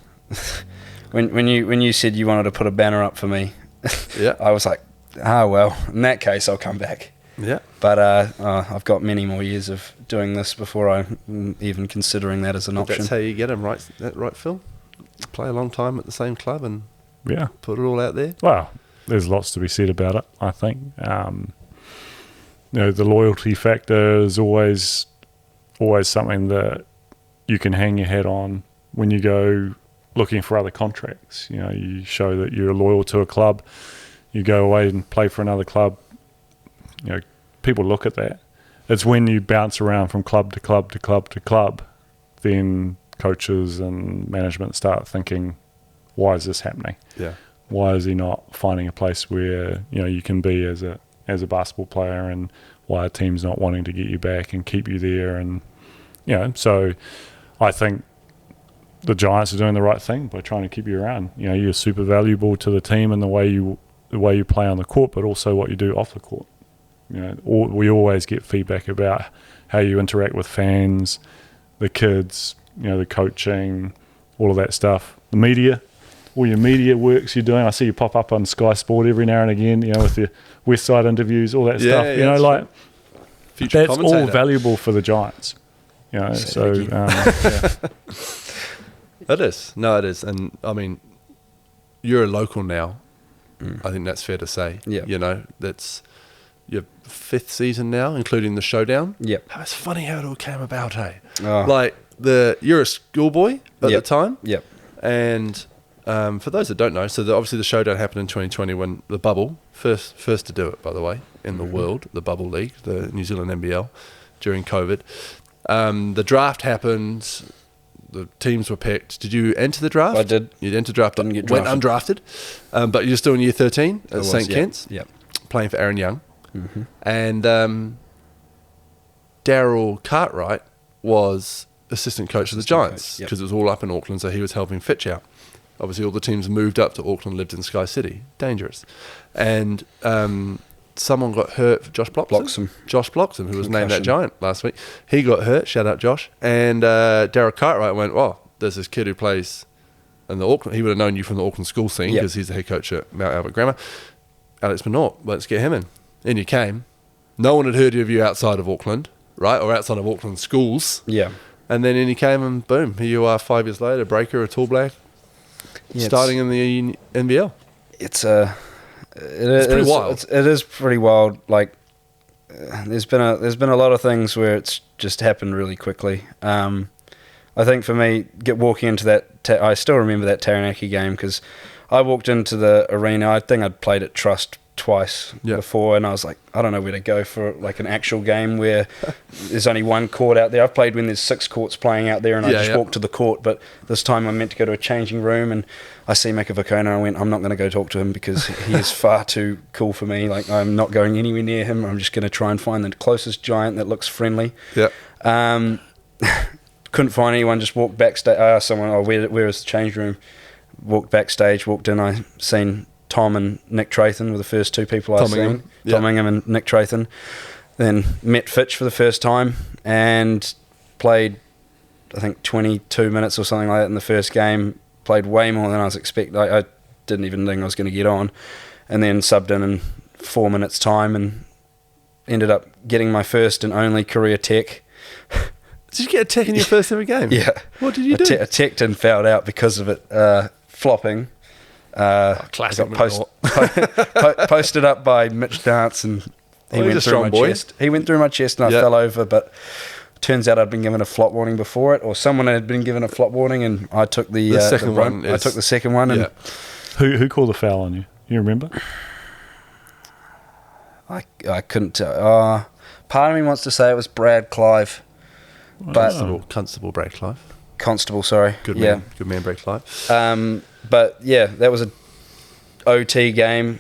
when you said you wanted to put a banner up for me. Yeah. I was like, well, in that case, I'll come back. Yeah. But I've got many more years of doing this before I'm even considering that as an option. That's how you get them, right? Right, Phil? Play a long time at the same club and put it all out there. Well, there's lots to be said about it, I think. The loyalty factor is always something that you can hang your hat on when you go looking for other contracts. You show that you're loyal to a club. You go away and play for another club. People look at that. It's when you bounce around from club to club to club to club, then coaches and management start thinking, why is this happening? Yeah. Why is he not finding a place where you can be as a basketball player, and why a team's not wanting to get you back and keep you there? And so I think the Giants are doing the right thing by trying to keep you around. You're super valuable to the team in the way you play on the court, but also what you do off the court. We always get feedback about how you interact with fans, the kids, the coaching, all of that stuff. The media, all your media works you're doing. I see you pop up on Sky Sport every now and again, with your West Side interviews, all that stuff. Future that's all valuable for the Giants. So It is. No, it is. And I mean, you're a local now. I think that's fair to say. Yeah. That's your 5th season now, including the showdown. Yep. It's funny how it all came about, hey? Oh. Like, you're a schoolboy at the time. Yep. And for those that don't know, so obviously the showdown happened in 2020 when the bubble, first to do it, by the way, in the world, the Bubble League, the New Zealand NBL, during COVID. The draft happened. The teams were picked. Did you enter the draft? I did. You entered the draft. Didn't get went drafted. undrafted. But you're still in year 13 I at was, St. yeah. Kitts, Yep. playing for Aaron Young. Mm-hmm. And Daryl Cartwright was assistant coach of the Giants, because it was all up in Auckland, so he was helping Fitch out. Obviously, all the teams moved up to Auckland, lived in Sky City. Dangerous. And someone got hurt, Josh Bloxham, who was named that Giant last week. He got hurt, shout out Josh. And Daryl Cartwright went, oh, there's this kid who plays in the Auckland. He would have known you from the Auckland school scene because he's the head coach at Mount Albert Grammar. Alex McNaught, let's get him in. In you came. No one had heard of you outside of Auckland, right? Or outside of Auckland schools. Yeah. And then in he came and boom, here you are 5 years later, breaker, a tall black, starting in the NBL. It's pretty wild. It is pretty wild. Like, there's been a lot of things where it's just happened really quickly. I think for me, walking into that, I still remember that Taranaki game because I walked into the arena. I think I'd played at Trust twice before, and I was like, I don't know where to go for like an actual game where there's only one court out there. I've played when there's 6 courts playing out there, and I just walked to the court. But this time I'm meant to go to a changing room, and I see Makavakona, and I went, I'm not going to go talk to him because he is far too cool for me. Like, I'm not going anywhere near him. I'm just going to try and find the closest Giant that looks friendly. Yeah. Couldn't find anyone. Just walked backstage. I asked someone, where is the change room? Walked backstage, walked in. I seen Tom and Nick Trathan were the first 2 people I seen. Tom Ingham and Nick Trathan. Then met Fitch for the first time and played, I think, 22 minutes or something like that in the first game. Played way more than I was expecting. I didn't even think I was going to get on. And then subbed in 4 minutes' time and ended up getting my first and only career tech. Did you get a tech in your first ever game? Yeah. What did you do? I teched and fouled out because of it flopping. Classic. Posted up by Mitch Dance, and he went through my chest. He went through my chest, and I fell over. But turns out I'd been given a flop warning before it, or someone had been given a flop warning, and I took the second one. I took the second one. And who called the foul on you? You remember? I couldn't tell. Part of me wants to say it was Brad Clive. But Constable Brad Clive. Constable, sorry. Good man, Brad Clive. But yeah, that was a OT game.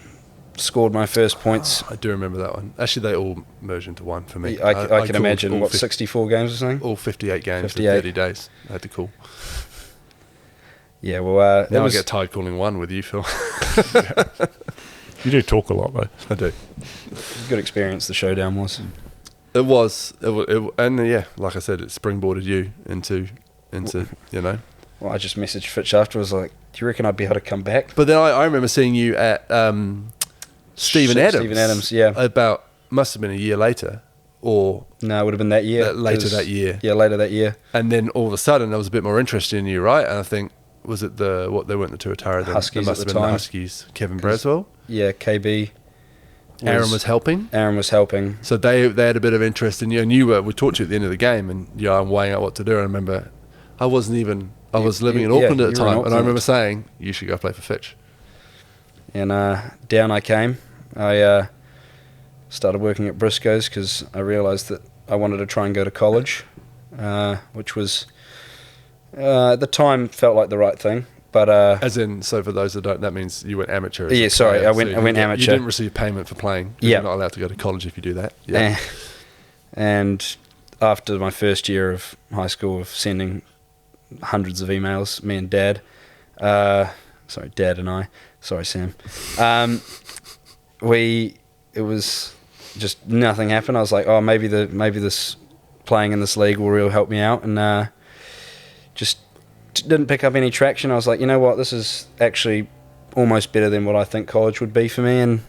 Scored my first points. I do remember that one. Actually, they all merged into one for me. I can imagine, 64 games or something? All 58 games in 30 days. I had to call. Yeah, well... now I get tired calling one with you, Phil. You do talk a lot, though. I do. Good experience, the showdown was. It was. And yeah, like I said, it springboarded you into you know... Well, I just messaged Fitch afterwards, like, do you reckon I'd be able to come back? But then I remember seeing you at Stephen Adams, yeah. Must have been a year later, or... No, it would have been that year. Later that year. Yeah, later that year. And then all of a sudden, I was a bit more interested in you, right? And I think, was it they weren't the Tuatara then? Huskies must at have the been time. the Huskies. Kevin Braswell? Yeah, KB. Aaron was helping? Aaron was helping. So they had a bit of interest in you, and we talked to you at the end of the game, and I'm weighing out what to do. I remember I was living in Auckland at the time, and I remember saying, you should go play for Fitch. And down I came. I started working at Briscoe's because I realised that I wanted to try and go to college, which was, at the time, felt like the right thing. But as in, so for those that don't, that means you went amateur. Yeah, sorry, I went amateur. You didn't receive payment for playing. You're not allowed to go to college if you do that. Yeah. And after my first year of high school of sending hundreds of emails, me and Dad, Dad and I, sorry Sam, it was just nothing happened. I was like, maybe this playing in this league will really help me out, and just didn't pick up any traction. I was like, you know what, this is actually almost better than what I think college would be for me, and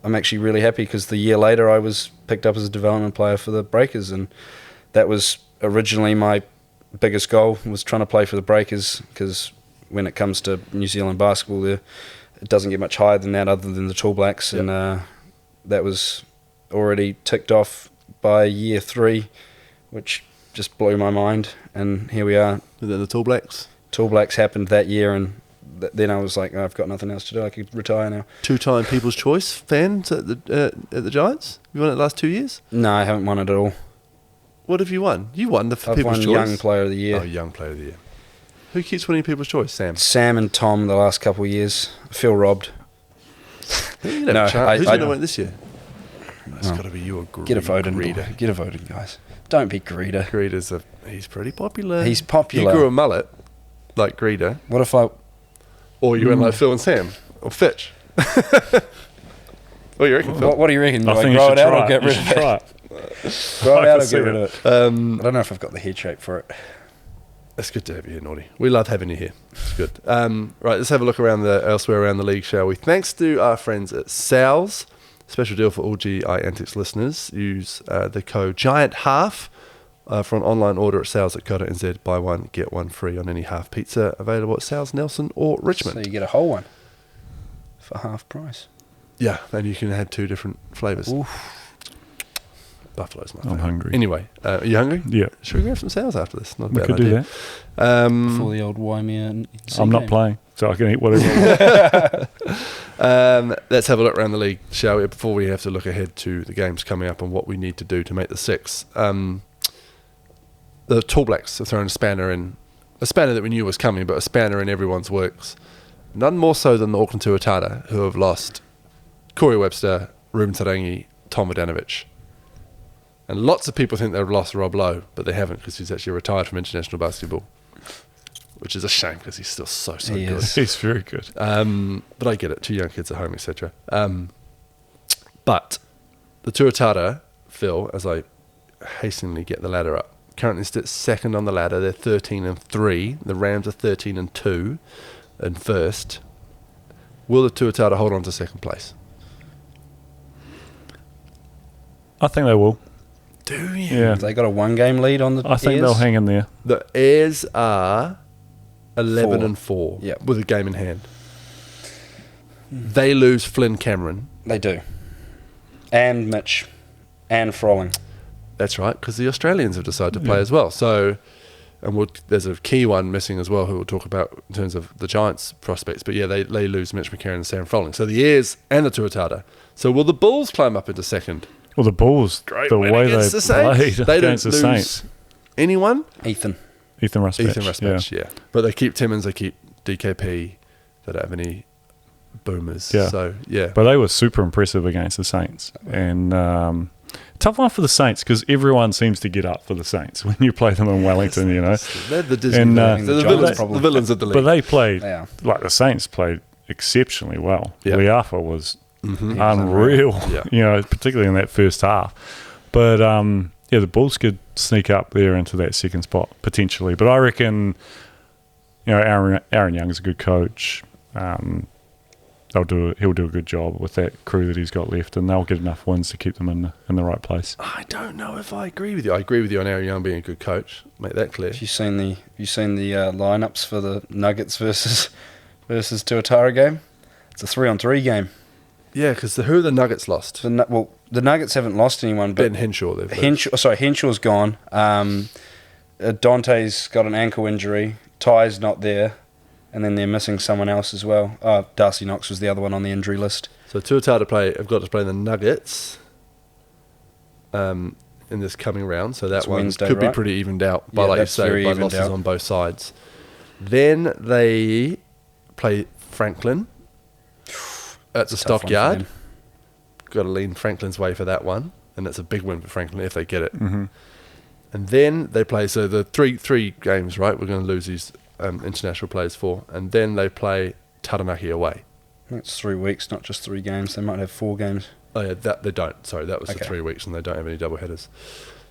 I'm actually really happy because the year later I was picked up as a development player for the Breakers, and that was originally my biggest goal, was trying to play for the Breakers, because when it comes to New Zealand basketball, it doesn't get much higher than that other than the Tall Blacks, and that was already ticked off by year 3, which just blew my mind. And here we are. And then the Tall Blacks. Tall Blacks happened that year, and then I was like, I've got nothing else to do. I could retire now. 2-time People's Choice fans at the Giants. You won it the last 2 years? No, I haven't won it at all. What have you won? You won the I've People's won Choice. Young Player of the Year. Oh, Young Player of the Year. Who keeps winning People's Choice? Sam and Tom the last couple of years. I feel robbed. You No, no, Who's I going to know. win this year? It's got to be you or Get a vote in. Greeder. Get a vote in, guys. Don't be greeder. He's pretty popular. He's popular. You grew a mullet like Greeder, What if I... or you went like Phil and Sam, or Fitch. What do you reckon, Phil? What do you reckon? I Do I think you grow should it out try or it. get You rid should of it? try it. Grow it I out can or see get rid it. of it? I don't know if I've got the head shape for it. It's good to have you here, Naughty. We love having you here. It's good. Right, let's have a look around elsewhere around the league, shall we? Thanks to our friends at Sal's. Special deal for all G.I.Antics listeners. Use the code GIANT1/2 for an online order at sales.co.nz. Buy one, get one free on any half pizza available at Sales, Nelson or Richmond. So you get a whole one for half price. Yeah, and you can have 2 different flavours. Oof. Buffalo's my I'm favourite. hungry. Anyway, are you hungry? Yeah. Should we grab some sales after this? Not a We bad could idea. do that. Before the old Waimea. I'm not playing, so I can eat whatever I want. Let's have a look around the league, shall we? Before we have to look ahead to the games coming up and what we need to do to make the 6. The Tall Blacks have thrown a spanner that we knew was coming, but a spanner in everyone's works. None more so than the Auckland Tuatara, who have lost Corey Webster, Ruben Tarangi, Tom Vodanovic. And lots of people think they've lost Rob Lowe, but they haven't, because he's actually retired from international basketball, which is a shame because he's still so He good. is. He's very good. But I get it, 2 young kids at home, etc. But the Tuatara, Phil, as I hastily get the ladder up, currently sits second on the ladder. They're 13-3. The Rams are 13-2 and first. Will the Tuatara hold on to second place? I think they will. Do you? Yeah. They got a 1-game lead on the I think Airs? they'll hang in there. The Airs are 11-4 Yep. with a game in hand. They lose Flynn Cameron. They do. And Mitch. And Frolling. That's right, because the Australians have decided to play as well. So, and there's a key one missing as well, who we'll talk about in terms of the Giants' prospects. But yeah, they lose Mitch McCarron and Sam Frolling. So the Airs and the Tuatara. So will the Bulls climb up into second? Well, the Bulls, Great the win way they against the Saints. played They against don't the lose Saints. anyone. Ethan. Ethan Ruspech. Ethan Ruspech, yeah. But they keep Timmins, they keep DKP. They don't have any boomers. Yeah. So yeah. But they were super impressive against the Saints. And tough one for the Saints because everyone seems to get up for the Saints when you play them in Wellington, you know. They're the Disney And, villains. They're the Giants villains, probably. the villains of the league. But they played, They are. like the Saints played exceptionally well. Yeah. Liafa was Mhm. unreal, Yeah. you know, particularly in that first half. But yeah, the Bulls could sneak up there into that second spot potentially. But I reckon, you know, Aaron Young's a good coach. He'll do a good job with that crew that he's got left, and they'll get enough wins to keep them in the right place. I don't know if I agree with you. I agree with you on Aaron Young being a good coach. Make that clear. Have you seen the lineups for the Nuggets versus Tuatara game? It's a 3-on-3 game. Yeah, because who the Nuggets lost? The Nuggets haven't lost anyone, but Ben Henshaw. They've lost. Henshaw's gone. Dante's got an ankle injury. Ty's not there, and then they're missing someone else as well. Darcy Knox was the other one on the injury list. So Tuatara have got to play the Nuggets in this coming round. So that It's one Wednesday, could be right? pretty evened out by, Yeah, like you that's say, very by evened losses out. on both sides. Then they play Franklin at the Tough one for Stockyard. them. Got to lean Franklin's way for that one, and that's a big win for Franklin if they get it. Mm-hmm. And then they play, so the three games, right, we're going to lose these international players for. And then they play Taranaki away. I think it's 3 weeks, not just 3 games. They might have 4 games. Oh, yeah, that they don't. Sorry, that was the Okay. 3 weeks, and they don't have any double headers.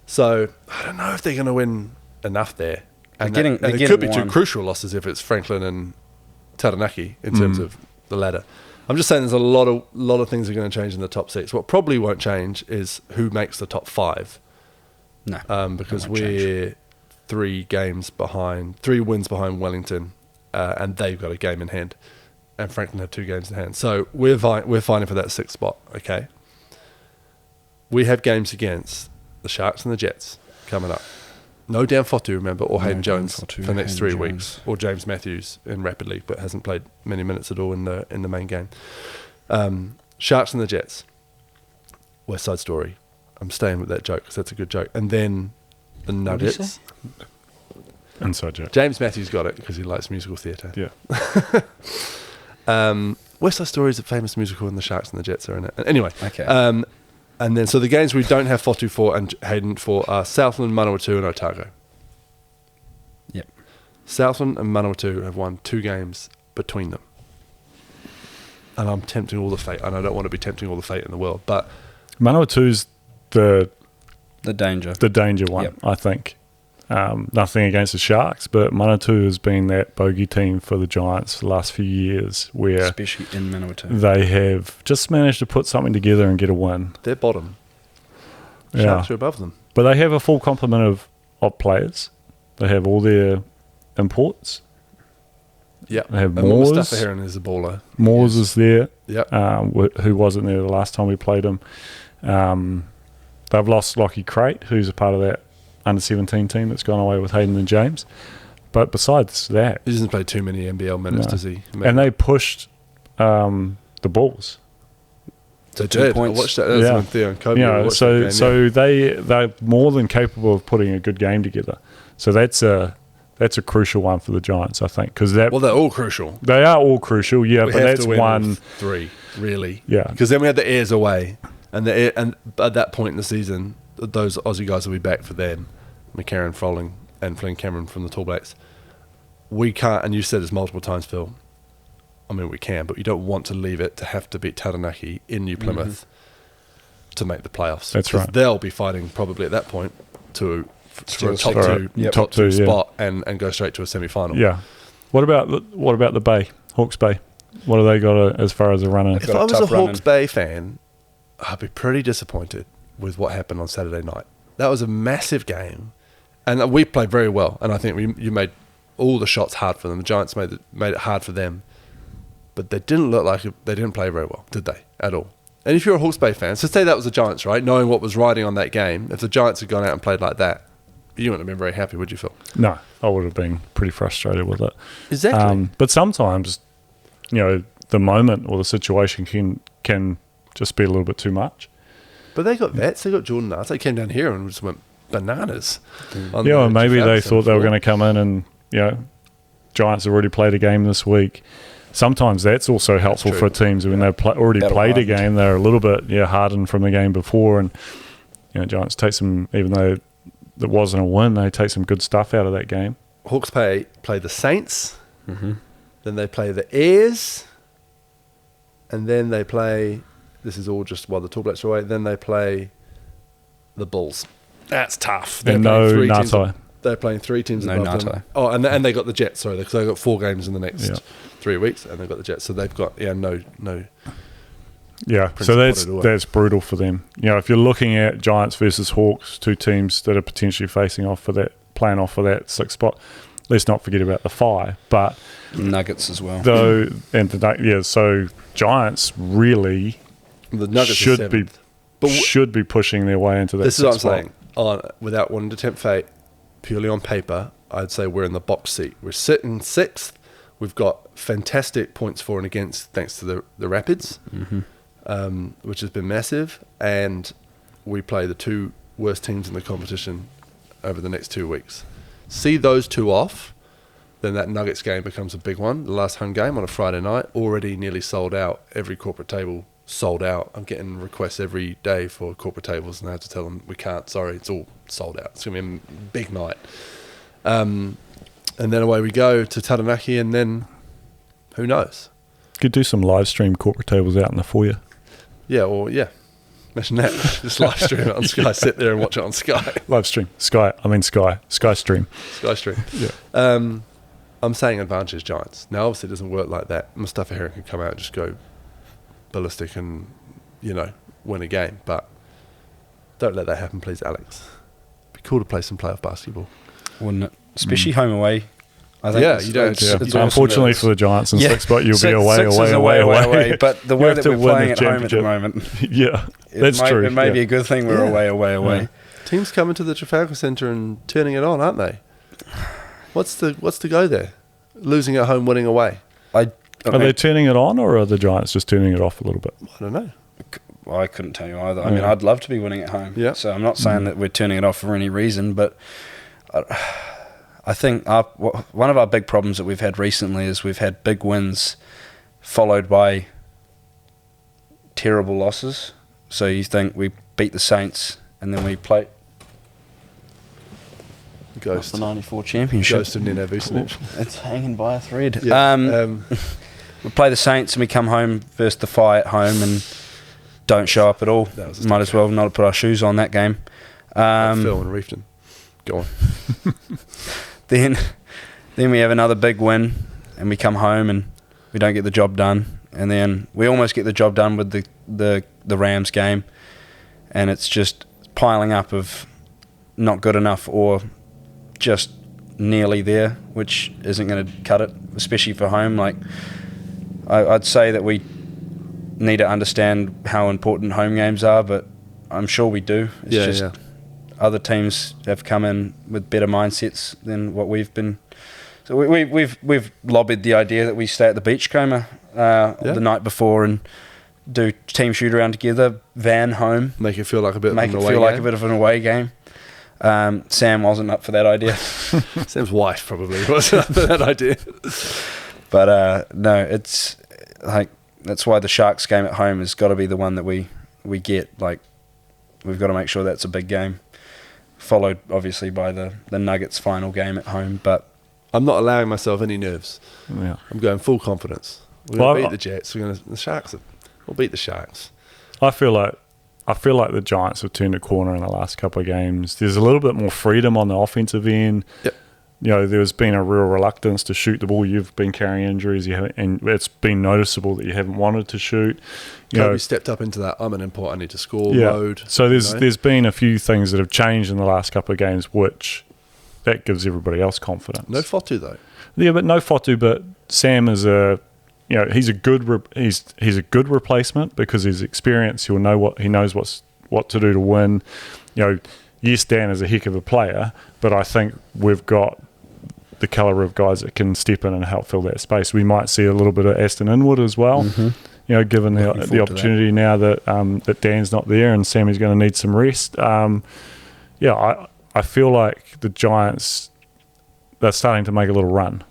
So I don't know if they're going to win enough there. And, They're it getting could be 2 one. crucial losses if it's Franklin and Taranaki in terms of the ladder. I'm just saying there's a lot of things are going to change in the top 6. What probably won't change is who makes the top 5. No, Because that won't we're 3 wins behind Wellington, and they've got a game in hand, and Franklin have 2 games in hand. So we're fighting for that 6th spot. Okay. we have games against the Sharks and the Jets coming up. No Dan Fotu, remember, or Hayden Jones for the next 3 weeks, or James Matthews in Rapid League, but hasn't played many minutes at all in the main game. Sharks and the Jets. West Side Story. I'm staying with that joke because that's a good joke. And then the Nuggets. Inside joke. James Matthews got it because he likes musical theatre. Yeah. West Side Story is a famous musical, and the Sharks and the Jets are in it. Anyway. Okay. And then, so the games we don't have Fotu for and Hayden for are Southland, Manawatu, and Otago. Yep. Southland and Manawatu have won 2 games between them. And I'm tempting all the fate, and I don't want to be tempting all the fate in the world, but Manawatu's the danger one, Yep. I think. Nothing against the Sharks, but Manawatu has been that bogey team for the Giants the last few years, where especially in Manawatu. they have just managed to put something together and get a win. they're bottom. Yeah. Sharks are above them. But they have a full complement of players. They have all their imports. Yeah. They have And Moores. Mustafa Heron is a baller. Moores is there, Yeah. who wasn't there the last time we played him. They've lost Lockie Crate, who's a part of that under-17 team that's gone away with Hayden and James. But besides that... He doesn't play too many NBL minutes, No. does he? And they pushed the Bulls. They Two did. I points. watched that. That was Yeah. when Theo and Kobe You know, watched that so game, they're more than capable of putting a good game together. So that's a crucial one for the Giants, I think, because Well, they're all crucial. they are all crucial. Yeah, We but have that's to win one. all 3, really. Yeah. Because then we had the Airs away, and at that point in the season, those Aussie guys will be back for them. McCarron, Froling, and Flynn Cameron from the Tall Blacks. We can't, and you said this multiple times, Phil. I mean, we can, but you don't want to leave it to have to beat Taranaki in New Plymouth to make the playoffs. That's 'Cause right. They'll be fighting probably at that point for Still a top for two, Yep. top two, yeah. spot and go straight to a semi-final. Yeah. What about the Bay, Hawke's Bay? What have they got as far as a runner? If got a I was a tough run Hawke's in. Bay fan, I'd be pretty disappointed with what happened on Saturday night. That was a massive game, and we played very well. And I think you made all the shots hard for them. The Giants made it hard for them, but they didn't look like they didn't play very well, did they? At all. And if you're a Hawke's Bay fan, so say that was the Giants, right? Knowing what was riding on that game, if the Giants had gone out and played like that, you wouldn't have been very happy, would you, Phil? No, I would have been pretty frustrated with it. Exactly. But sometimes, the moment or the situation can just be a little bit too much. But they got vets. They got Jordan Nuts. They came down here and just went bananas. on Yeah, the or maybe they Jefferson thought they were floor. going to come in and, Giants have already played a game this week. Sometimes that's also helpful true. for teams when they've already Battle played a hardened. game. They're a little bit hardened from the game before, and Giants take some, even though it wasn't a win, they take some good stuff out of that game. Hawke's Bay play the Saints, Mm-hmm. then they play the Airs, and then they play, this is all just while the Tall Blacks are away, then they play the Bulls. That's tough. And playing no three teams Ngatai. They're playing 3 teams No above them. Ngatai. Oh, and they got the Jets, sorry, because they got 4 games in the next Yeah. 3 weeks, and they've got the Jets. So they've got, no. Yeah, Prince so Porter that's brutal for them. If you're looking at Giants versus Hawks, 2 teams that are potentially playing off for that 6th spot, let's not forget about the 5. But Nuggets as well. so Giants really The Nuggets should are be 7th. But should be pushing their way into that. this is what I'm 6th spot. saying. Without wanting to tempt fate, purely on paper, I'd say we're in the box seat. We're sitting 6th. We've got fantastic points for and against thanks to the Rapids, which has been massive. And we play the 2 worst teams in the competition over the next 2 weeks. See those 2 off, then that Nuggets game becomes a big one. The last home game on a Friday night, already nearly sold out. Every corporate table sold out. I'm getting requests every day for corporate tables, and I have to tell them we can't. Sorry, it's all sold out. It's going to be a big night. And then away we go to Taranaki, and then who knows? Could do some live stream corporate tables out in the foyer. Yeah, imagine that. Just live stream it on Sky. Sit there and watch it on Sky. Live stream. Sky stream. Sky stream. Yeah. I'm saying advantage Giants. Now, obviously, it doesn't work like that. Mustafa Heron can come out and just go ballistic and, win a game. But don't let that happen, please, Alex. It'd be cool to play some playoff basketball. Wouldn't it? Especially home away. I think Yeah, it's- you don't- it's- yeah. it's Unfortunately awesome. for the Giants in Yeah. six, unfortunately for the Giants in six, but you'll be Six is away. But the You way have that to we're win playing the at home at the championship. moment, Yeah, that's true. It may yeah. be a good thing we're Yeah. away. Teams coming to the Trafalgar Centre and turning it on, aren't they? What's the go there? Losing at home, winning away. I Are they turning it on, or are the Giants just turning it off a little bit? I don't know. I couldn't tell you either. I mean, Yeah. I'd love to be winning at home. Yeah. So I'm not saying that we're turning it off for any reason, but I think one of our big problems that we've had recently is we've had big wins followed by terrible losses. So you think we beat the Saints and then we play Ghost. the 94 championship. Ghost of Nino Vucinic. It's hanging by a thread. Yeah. We play the Saints and we come home versus the Fire at home and don't show up at all. That was a Might as well not have put our shoes on that game. Phil and Reefton. Go on. Then we have another big win and we come home and we don't get the job done. And then we almost get the job done with the Rams game. And it's just piling up of not good enough or just nearly there, which isn't going to cut it, especially for home. Like I'd say that we need to understand how important home games are, but I'm sure we do. It's just other teams have come in with better mindsets than what we've been. So we've lobbied the idea that we stay at the Beachcomber the night before and do team shoot around together, van home, Make it feel like a bit make of an it away feel like a game. bit of an away game. Sam wasn't up for that idea, Sam's wife probably was up for that idea. but no, it's like that's why the Sharks game at home has got to be the one that we get. Like we've got to make sure that's a big game, followed obviously by the Nuggets final game at home. But I'm not allowing myself any nerves. Yeah. I'm going full confidence. We're going to Well, beat the Jets. The Sharks. We'll beat the Sharks. I feel like the Giants have turned a corner in the last couple of games. There's a little bit more freedom on the offensive end. Yep. You know, there's been a real reluctance to shoot the ball. You've been carrying injuries, and it's been noticeable that you haven't wanted to shoot. You Kobe know, stepped up into that. I'm an import. I need to score yeah. mode. So you know? there's been a few things that have changed in the last couple of games, which that gives everybody else confidence. No Fotu though. Yeah, but no Fotu. But Sam is he's a good he's a good replacement because his experience. He knows what to do to win. You know, yes, Dan is a heck of a player, but I think we've got the caliber of guys that can step in and help fill that space. We might see a little bit of Aston Inwood as well. Mm-hmm. You know, given Looking the forward to opportunity now that that Dan's not there and Sammy's going to need some rest. I feel like the Giants, they're starting to make a little run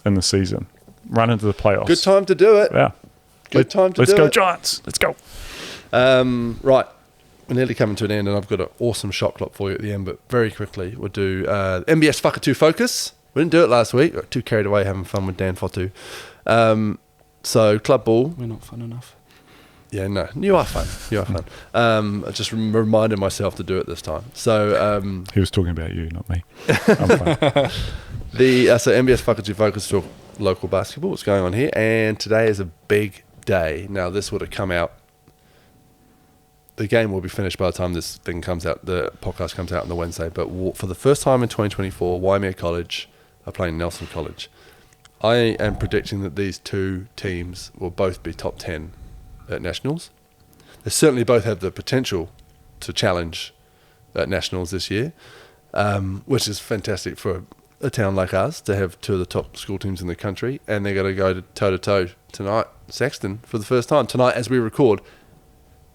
in the season, run into the playoffs. Good time to do it. Yeah. Good time to Let's do go it. Giants. Let's go. Right. We're nearly coming to an end, and I've got an awesome shot clock for you at the end, but very quickly, we'll do MBS Whakatū Focus. We didn't do it last week. Got too carried away having fun with Dan Fotu. So, club ball. we're not fun enough. Yeah, no, you are fun. You are fun. I just reminded myself to do it this time. So, He was talking about you, not me. I'm fine. so MBS Whakatū Focus talk local basketball. What's going on here? And today is a big day. Now, this would have come out. The game will be finished by the time this thing comes out. The podcast comes out on the Wednesday. But for the first time in 2024, Waimea College are playing Nelson College. I am predicting that these two teams will both be top 10 at Nationals. They certainly both have the potential to challenge at Nationals this year, which is fantastic for a town like ours to have two of the top school teams in the country. And they're going to go toe-to-toe tonight, Saxton, for the first time. Tonight, as we record.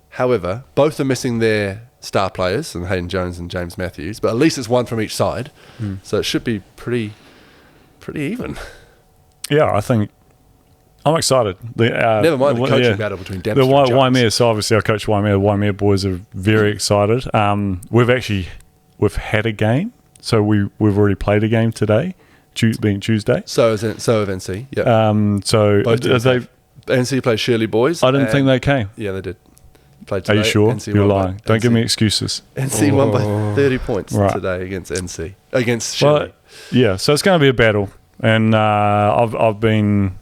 However, both are missing their star players, and Hayden Jones and James Matthews, but at least it's one from each side. So it should be pretty even. Yeah, I think I'm excited. Never mind the coaching battle between Dempster and Jones. Waimea, so obviously I coach Waimea. The Waimea boys are very excited. We've had a game, so we've already played a game today, being Tuesday. So have NC. Yeah. So Both teams they. NC played Shirley boys. I didn't think they came. Yeah, they did. Played Are today. you sure? NC You're won by- lying. Don't give me excuses. NC won by 30 points Right. today against NC. Against Shirley. Well, yeah. So it's going to be a battle, and I've been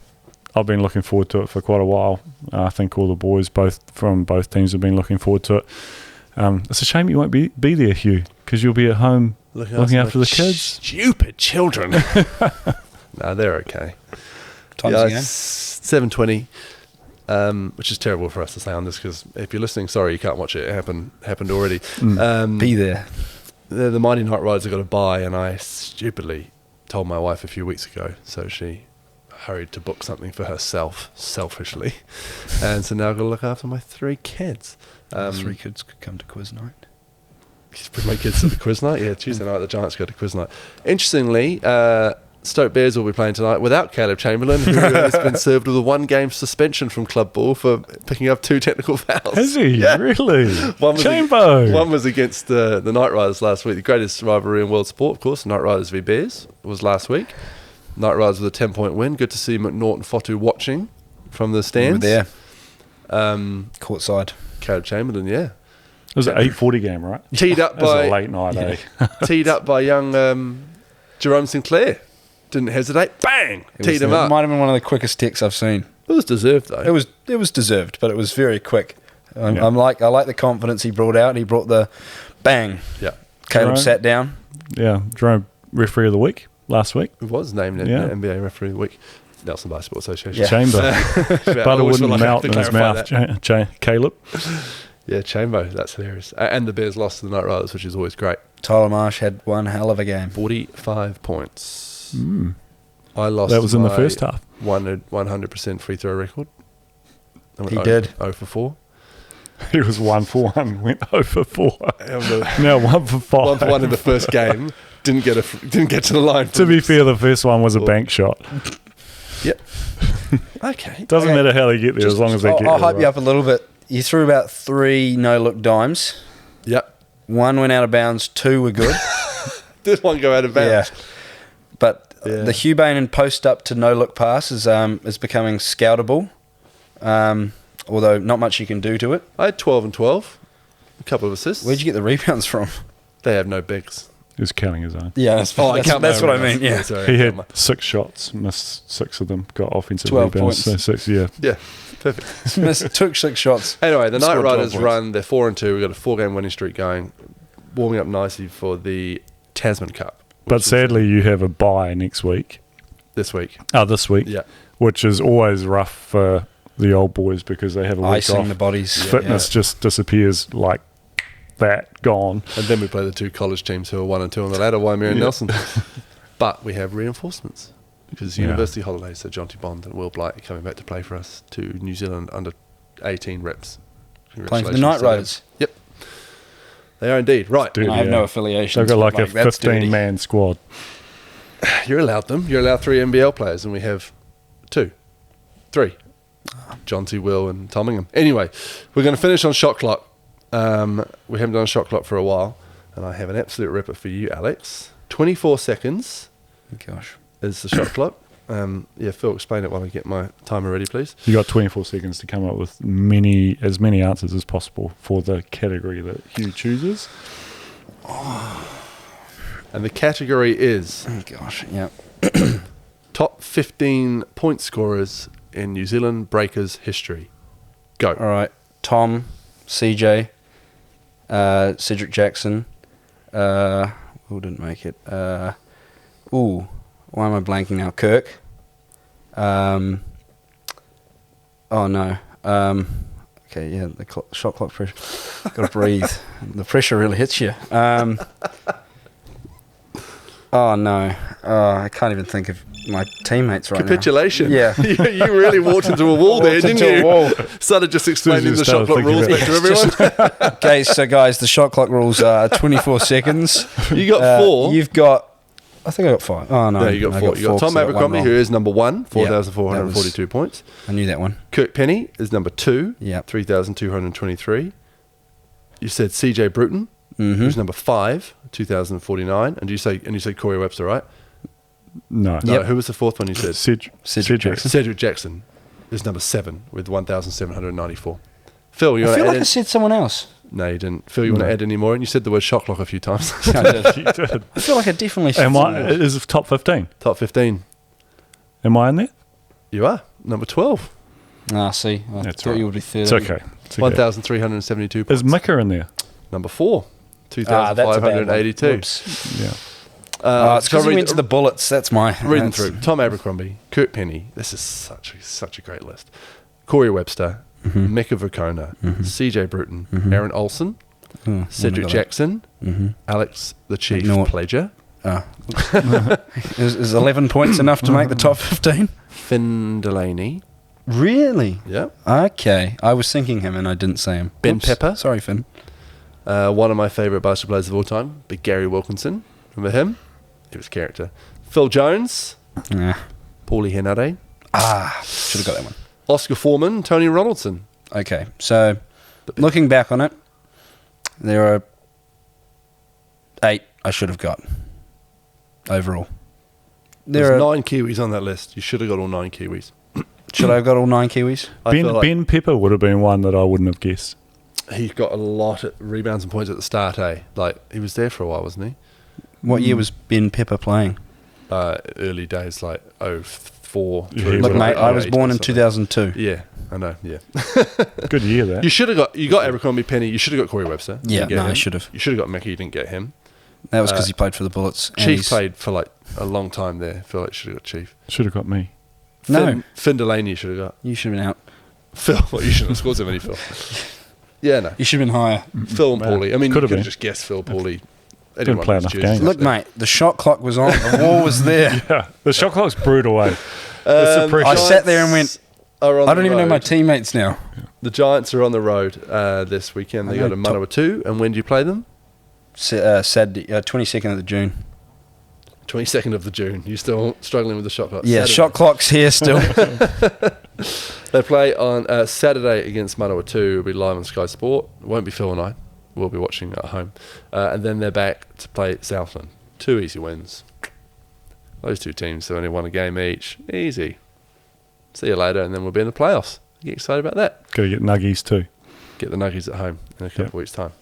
looking forward to it for quite a while. I think all the boys, from both teams, have been looking forward to it. It's a shame you won't be there, Hugh, because you'll be at home looking after the kids. Stupid children. No, they're okay. Times Yeah, again. 7:20, which is terrible for us to say on this because if you're listening, sorry you can't watch it. It happened already. Be there. The Mighty Night Riders have got a bye, and I stupidly told my wife a few weeks ago, so she hurried to book something for herself, selfishly. And so now I've got to look after my 3 kids. 3 kids could come to quiz night. Bring my kids to the quiz night. Yeah, Tuesday night the Giants go to quiz night. Interestingly, Stoke Bears will be playing tonight without Caleb Chamberlain, who has been served with a 1-game suspension from club ball for picking up 2 technical fouls. Has he? Yeah. Really? Chambo! One was against the Knight Riders last week. The greatest rivalry in world sport, of course. Knight Riders v Bears was last week. Knight Riders with a 10-point win. Good to see McNaught and Fotu watching from the stands. We were there. Courtside. Caleb Chamberlain, yeah. It was an 8:40 game, right? Teed up It was by a late night, eh? teed up by young Jerome Sinclair. Didn't hesitate. Bang! Teed him up. It might have been one of the quickest ticks I've seen. It was deserved though. It was deserved, but it was very quick. I Yeah. like the confidence he brought out. He brought the bang. Yeah. Caleb Jerome? sat down. Yeah, Jerome referee of the week last week. It was named Yeah. NBA Referee of the Week. Nelson Basketball Association. Yeah. Chamber. I Butter always feel wouldn't like I have melt to in his clarify mouth. that. Caleb. Yeah, Chambo. That's hilarious. And the Bears lost to the Knight Riders, which is always great. Tyler Marsh had one hell of a game. 45 points. Mm. I lost. That was in the my first half. 100% free throw record. I went He did. 0 for 4. He was 1 for 1, went 0 for 4. And the- Now 1 for 5. 1 for 1 in the first game. Didn't get to the line. To be fair, the first one was a bank shot. Yep. Okay. Doesn't Okay. matter how they get there as long as they get I'll there. hype you up a little bit. You threw about 3 no-look dimes. Yep. 1 went out of bounds. 2 were good. Did one go out of bounds? Yeah. But Yeah. the Hubane and post up to no-look pass is becoming scoutable. Although not much you can do to it. I had 12 and 12. A couple of assists. Where'd you get the rebounds from? They have no bigs. He was counting his own. Yeah, that's, Oh, I count that's my what I rebounds. mean. Yeah. Sorry, He I had count 6 shots, missed 6 of them, got offensive 12 rebounds. points. So 6, yeah. Yeah, perfect. Took 6 shots. Anyway, the Knight Scored 12 Riders points. run. They're 4 and 2. We've got a 4-game winning streak going, warming up nicely for the Tasman Cup. But which is sadly, you have a bye next week. this week. This week. Yeah. Which is always rough for the old boys because they have a week Icing off. the bodies. Fitness just disappears like that, gone. And then we play the 2 college teams who are 1 and 2 on the ladder, Waimea and Yeah. Nelson. But we have reinforcements because Yeah. university holidays, so Jonty Bond and Will Blight are coming back to play for us, 2 New Zealand under 18 reps. Playing for the Congratulations Knight to them. Riders. Yep. They are indeed. Right. Dude, I have yeah. no affiliation. They've got like a that's dirty. 15-man squad. You're allowed them. You're allowed 3 NBL players, and we have 2. 3. Jonty, Will, and Tommingham. Anyway, we're going to finish on shot clock. We haven't done a shot clock for a while, and I have an absolute ripper for you, Alex. 24 seconds Gosh. is the shot clock. Yeah, Phil, explain it while I get my timer ready, please. You got 24 seconds to come up with as many answers as possible for the category that Hugh chooses. And the category is Oh, gosh. Yeah. top 15 point scorers in New Zealand Breakers history. Go. All right. Tom, CJ, Cedric Jackson. Who didn't make it? Why am I blanking now? Kirk. Oh no. Okay, yeah, the shot clock pressure. Got to breathe. The pressure really hits you. Oh no. I can't even think of my teammates right Capitulation. now. Yeah. you really walked into a wall there, didn't into a you? wall. Started just explaining the shot started clock rules thinking back to everyone. Okay, so guys, the shot clock rules are 24 seconds. You got 4. You've got. I think I got 5. Oh no, No, you got I 4. You got 4 Tom 'cause I got one Abercrombie, wrong. who is number 1, Yeah, 4,442 points. I knew that one. Kirk Penny is number 2, Yeah. 3,223. You said CJ Bruton, Mm-hmm. who's number 5, 2,049. And you said Corey Webster, right? No. No, Yep. who was the 4th one you said? Cedric Jackson. Cedric Jackson is number 7 with 1,794. Phil, you I want feel to like add I said someone else. No, you didn't. Phil, you want to add any more? And you said the word shot clock a few times. I did. You did. I feel like I definitely said Am someone I? else. Is it top 15? Top 15. Am I in there? You are. Number 12. See, I That's thought right. you would be 13. It's okay. It's okay. 1,372 points. Is Mika in there? Number 4, That's a bad one. 2,582. Whoops. Yeah. It's because he went to the Bullets. That's my... Reading through. Tom Abercrombie, Kurt Penny. This is such a great list. Corey Webster, Mecca Vukona, CJ Bruton, Aaron Olsen, Cedric Jackson, Alex the Chief McNaught. Pledger, Is 11 points enough to make the top 15? Finn Delaney, Really? yep, Okay. I was thinking him and I didn't say him. Ben Oops. Pepper. Sorry, Finn. one of my favourite basketball players of all time, Big Gary Wilkinson. Remember him? He was a character. Phil Jones, Yeah. Paulie Henare, Should have got that one. Oscar Foreman, Tony Ronaldson. Okay. So, looking back on it, there are 8 I should have got overall. There's There are 9 Kiwis on that list. You should have got all 9 Kiwis. Should I have got all 9 Kiwis? I feel like Ben Pepper would have been one that I wouldn't have guessed. he got a lot of rebounds and points at the start, Like, he was there for a while, wasn't he? What year was Ben Pepper playing? Early days, like 04. Yeah, through he Look, would mate, have- I was 08 born or in something. 2002. Yeah, I know, yeah. Good year, that. You got Abercrombie Penny, you should have got Corey Webster. You Yeah, didn't get no, I him. should have. You should have got Mickey, you didn't get him. That was because he played for the Bullets. and Chief he's- played for like a long time there. I feel like you should have got Chief. Should have got me. No. Finn Delaney you should have got. You should have been out. Phil, well, you shouldn't have scored so many, Phil. Yeah, no. You should have been higher. Phil and Paulie. I mean, Could you have could have been. just guessed Phil, Paulie. Didn't play enough games. Look, mate, the shot clock was on. The wall was there. Yeah, the shot clock's brewed away. I sat there and went, I don't even know my teammates now. The Giants are on the road this weekend. They I go know, to Manawatu. And when do you play them? Saturday, 22nd of June. 22nd of the June. You still struggling with the shot clock? Yeah, Saturday. shot clock's here still. They play on Saturday against Manawatu. It'll be live on Sky Sport. It won't be Phil and I. We'll be watching at home. And then they're back to play Southland. 2 easy wins. Those 2 teams have only won a game each. Easy. See you later, and then we'll be in the playoffs. Get excited about that. Got to get nuggies too. Get the Nuggies at home in a couple of weeks' time.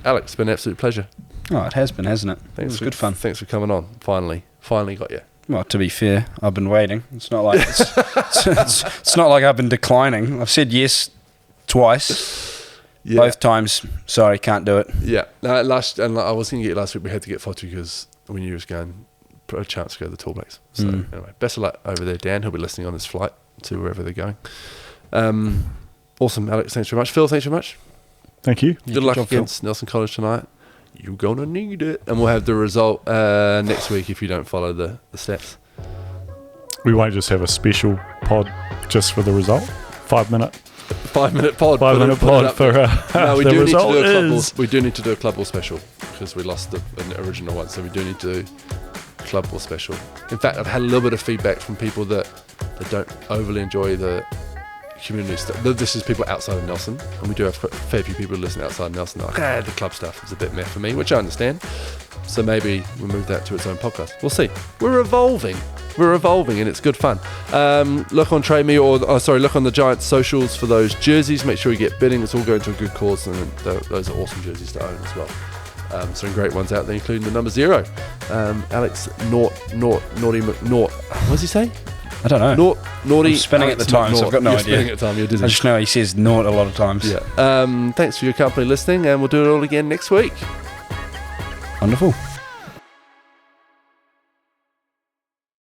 Alex, it's been an absolute pleasure. Oh, it has been, hasn't it? It was good fun. Thanks for coming on. Finally got you. Well, to be fair, I've been waiting. It's not like it's not like I've been declining. I've said yes twice. Yeah. Both times. Sorry, can't do it. Yeah. No, I was going to get last week. We had to get Fotu because we knew he was going for a chance to go to the Tall Blacks. So anyway, best of luck over there, Dan. He'll be listening on his flight to wherever they're going. Awesome, Alex. Thanks very much. Phil, thanks very much. Thank you. Good luck job, Phil. against Nelson College tonight. You're going to need it. And we'll have the result next week if you don't follow the steps. We won't just have a special pod just for the result. 5 minute. 5-minute pod. 5 minute pod for No, we the do need to result do a club ball. is. We do need to do a club ball special because we lost the original one. So we do need to do club ball special. In fact, I've had a little bit of feedback from people that don't overly enjoy the community stuff. This is people outside of Nelson, and we do have a fair few people who listen outside of Nelson. They're like, the club stuff is a bit meh for me, which I understand. So maybe we'll move that to its own podcast. We'll see. We're evolving, and it's good fun. Look on Trade Me, look on the Giants socials for those jerseys. Make sure you get bidding. It's all going to a good cause, and those are awesome jerseys to own as well. Some great ones out there, including the number 0. Alex Naughty McNaught. What does he say? I don't know. Naughty. I'm spinning Alex at the time, so McNaught. I've got no You're idea. spinning at the time. You're dizzy. I just know he says naught a lot of times. Yeah. Thanks for your company listening, and we'll do it all again next week. Wonderful.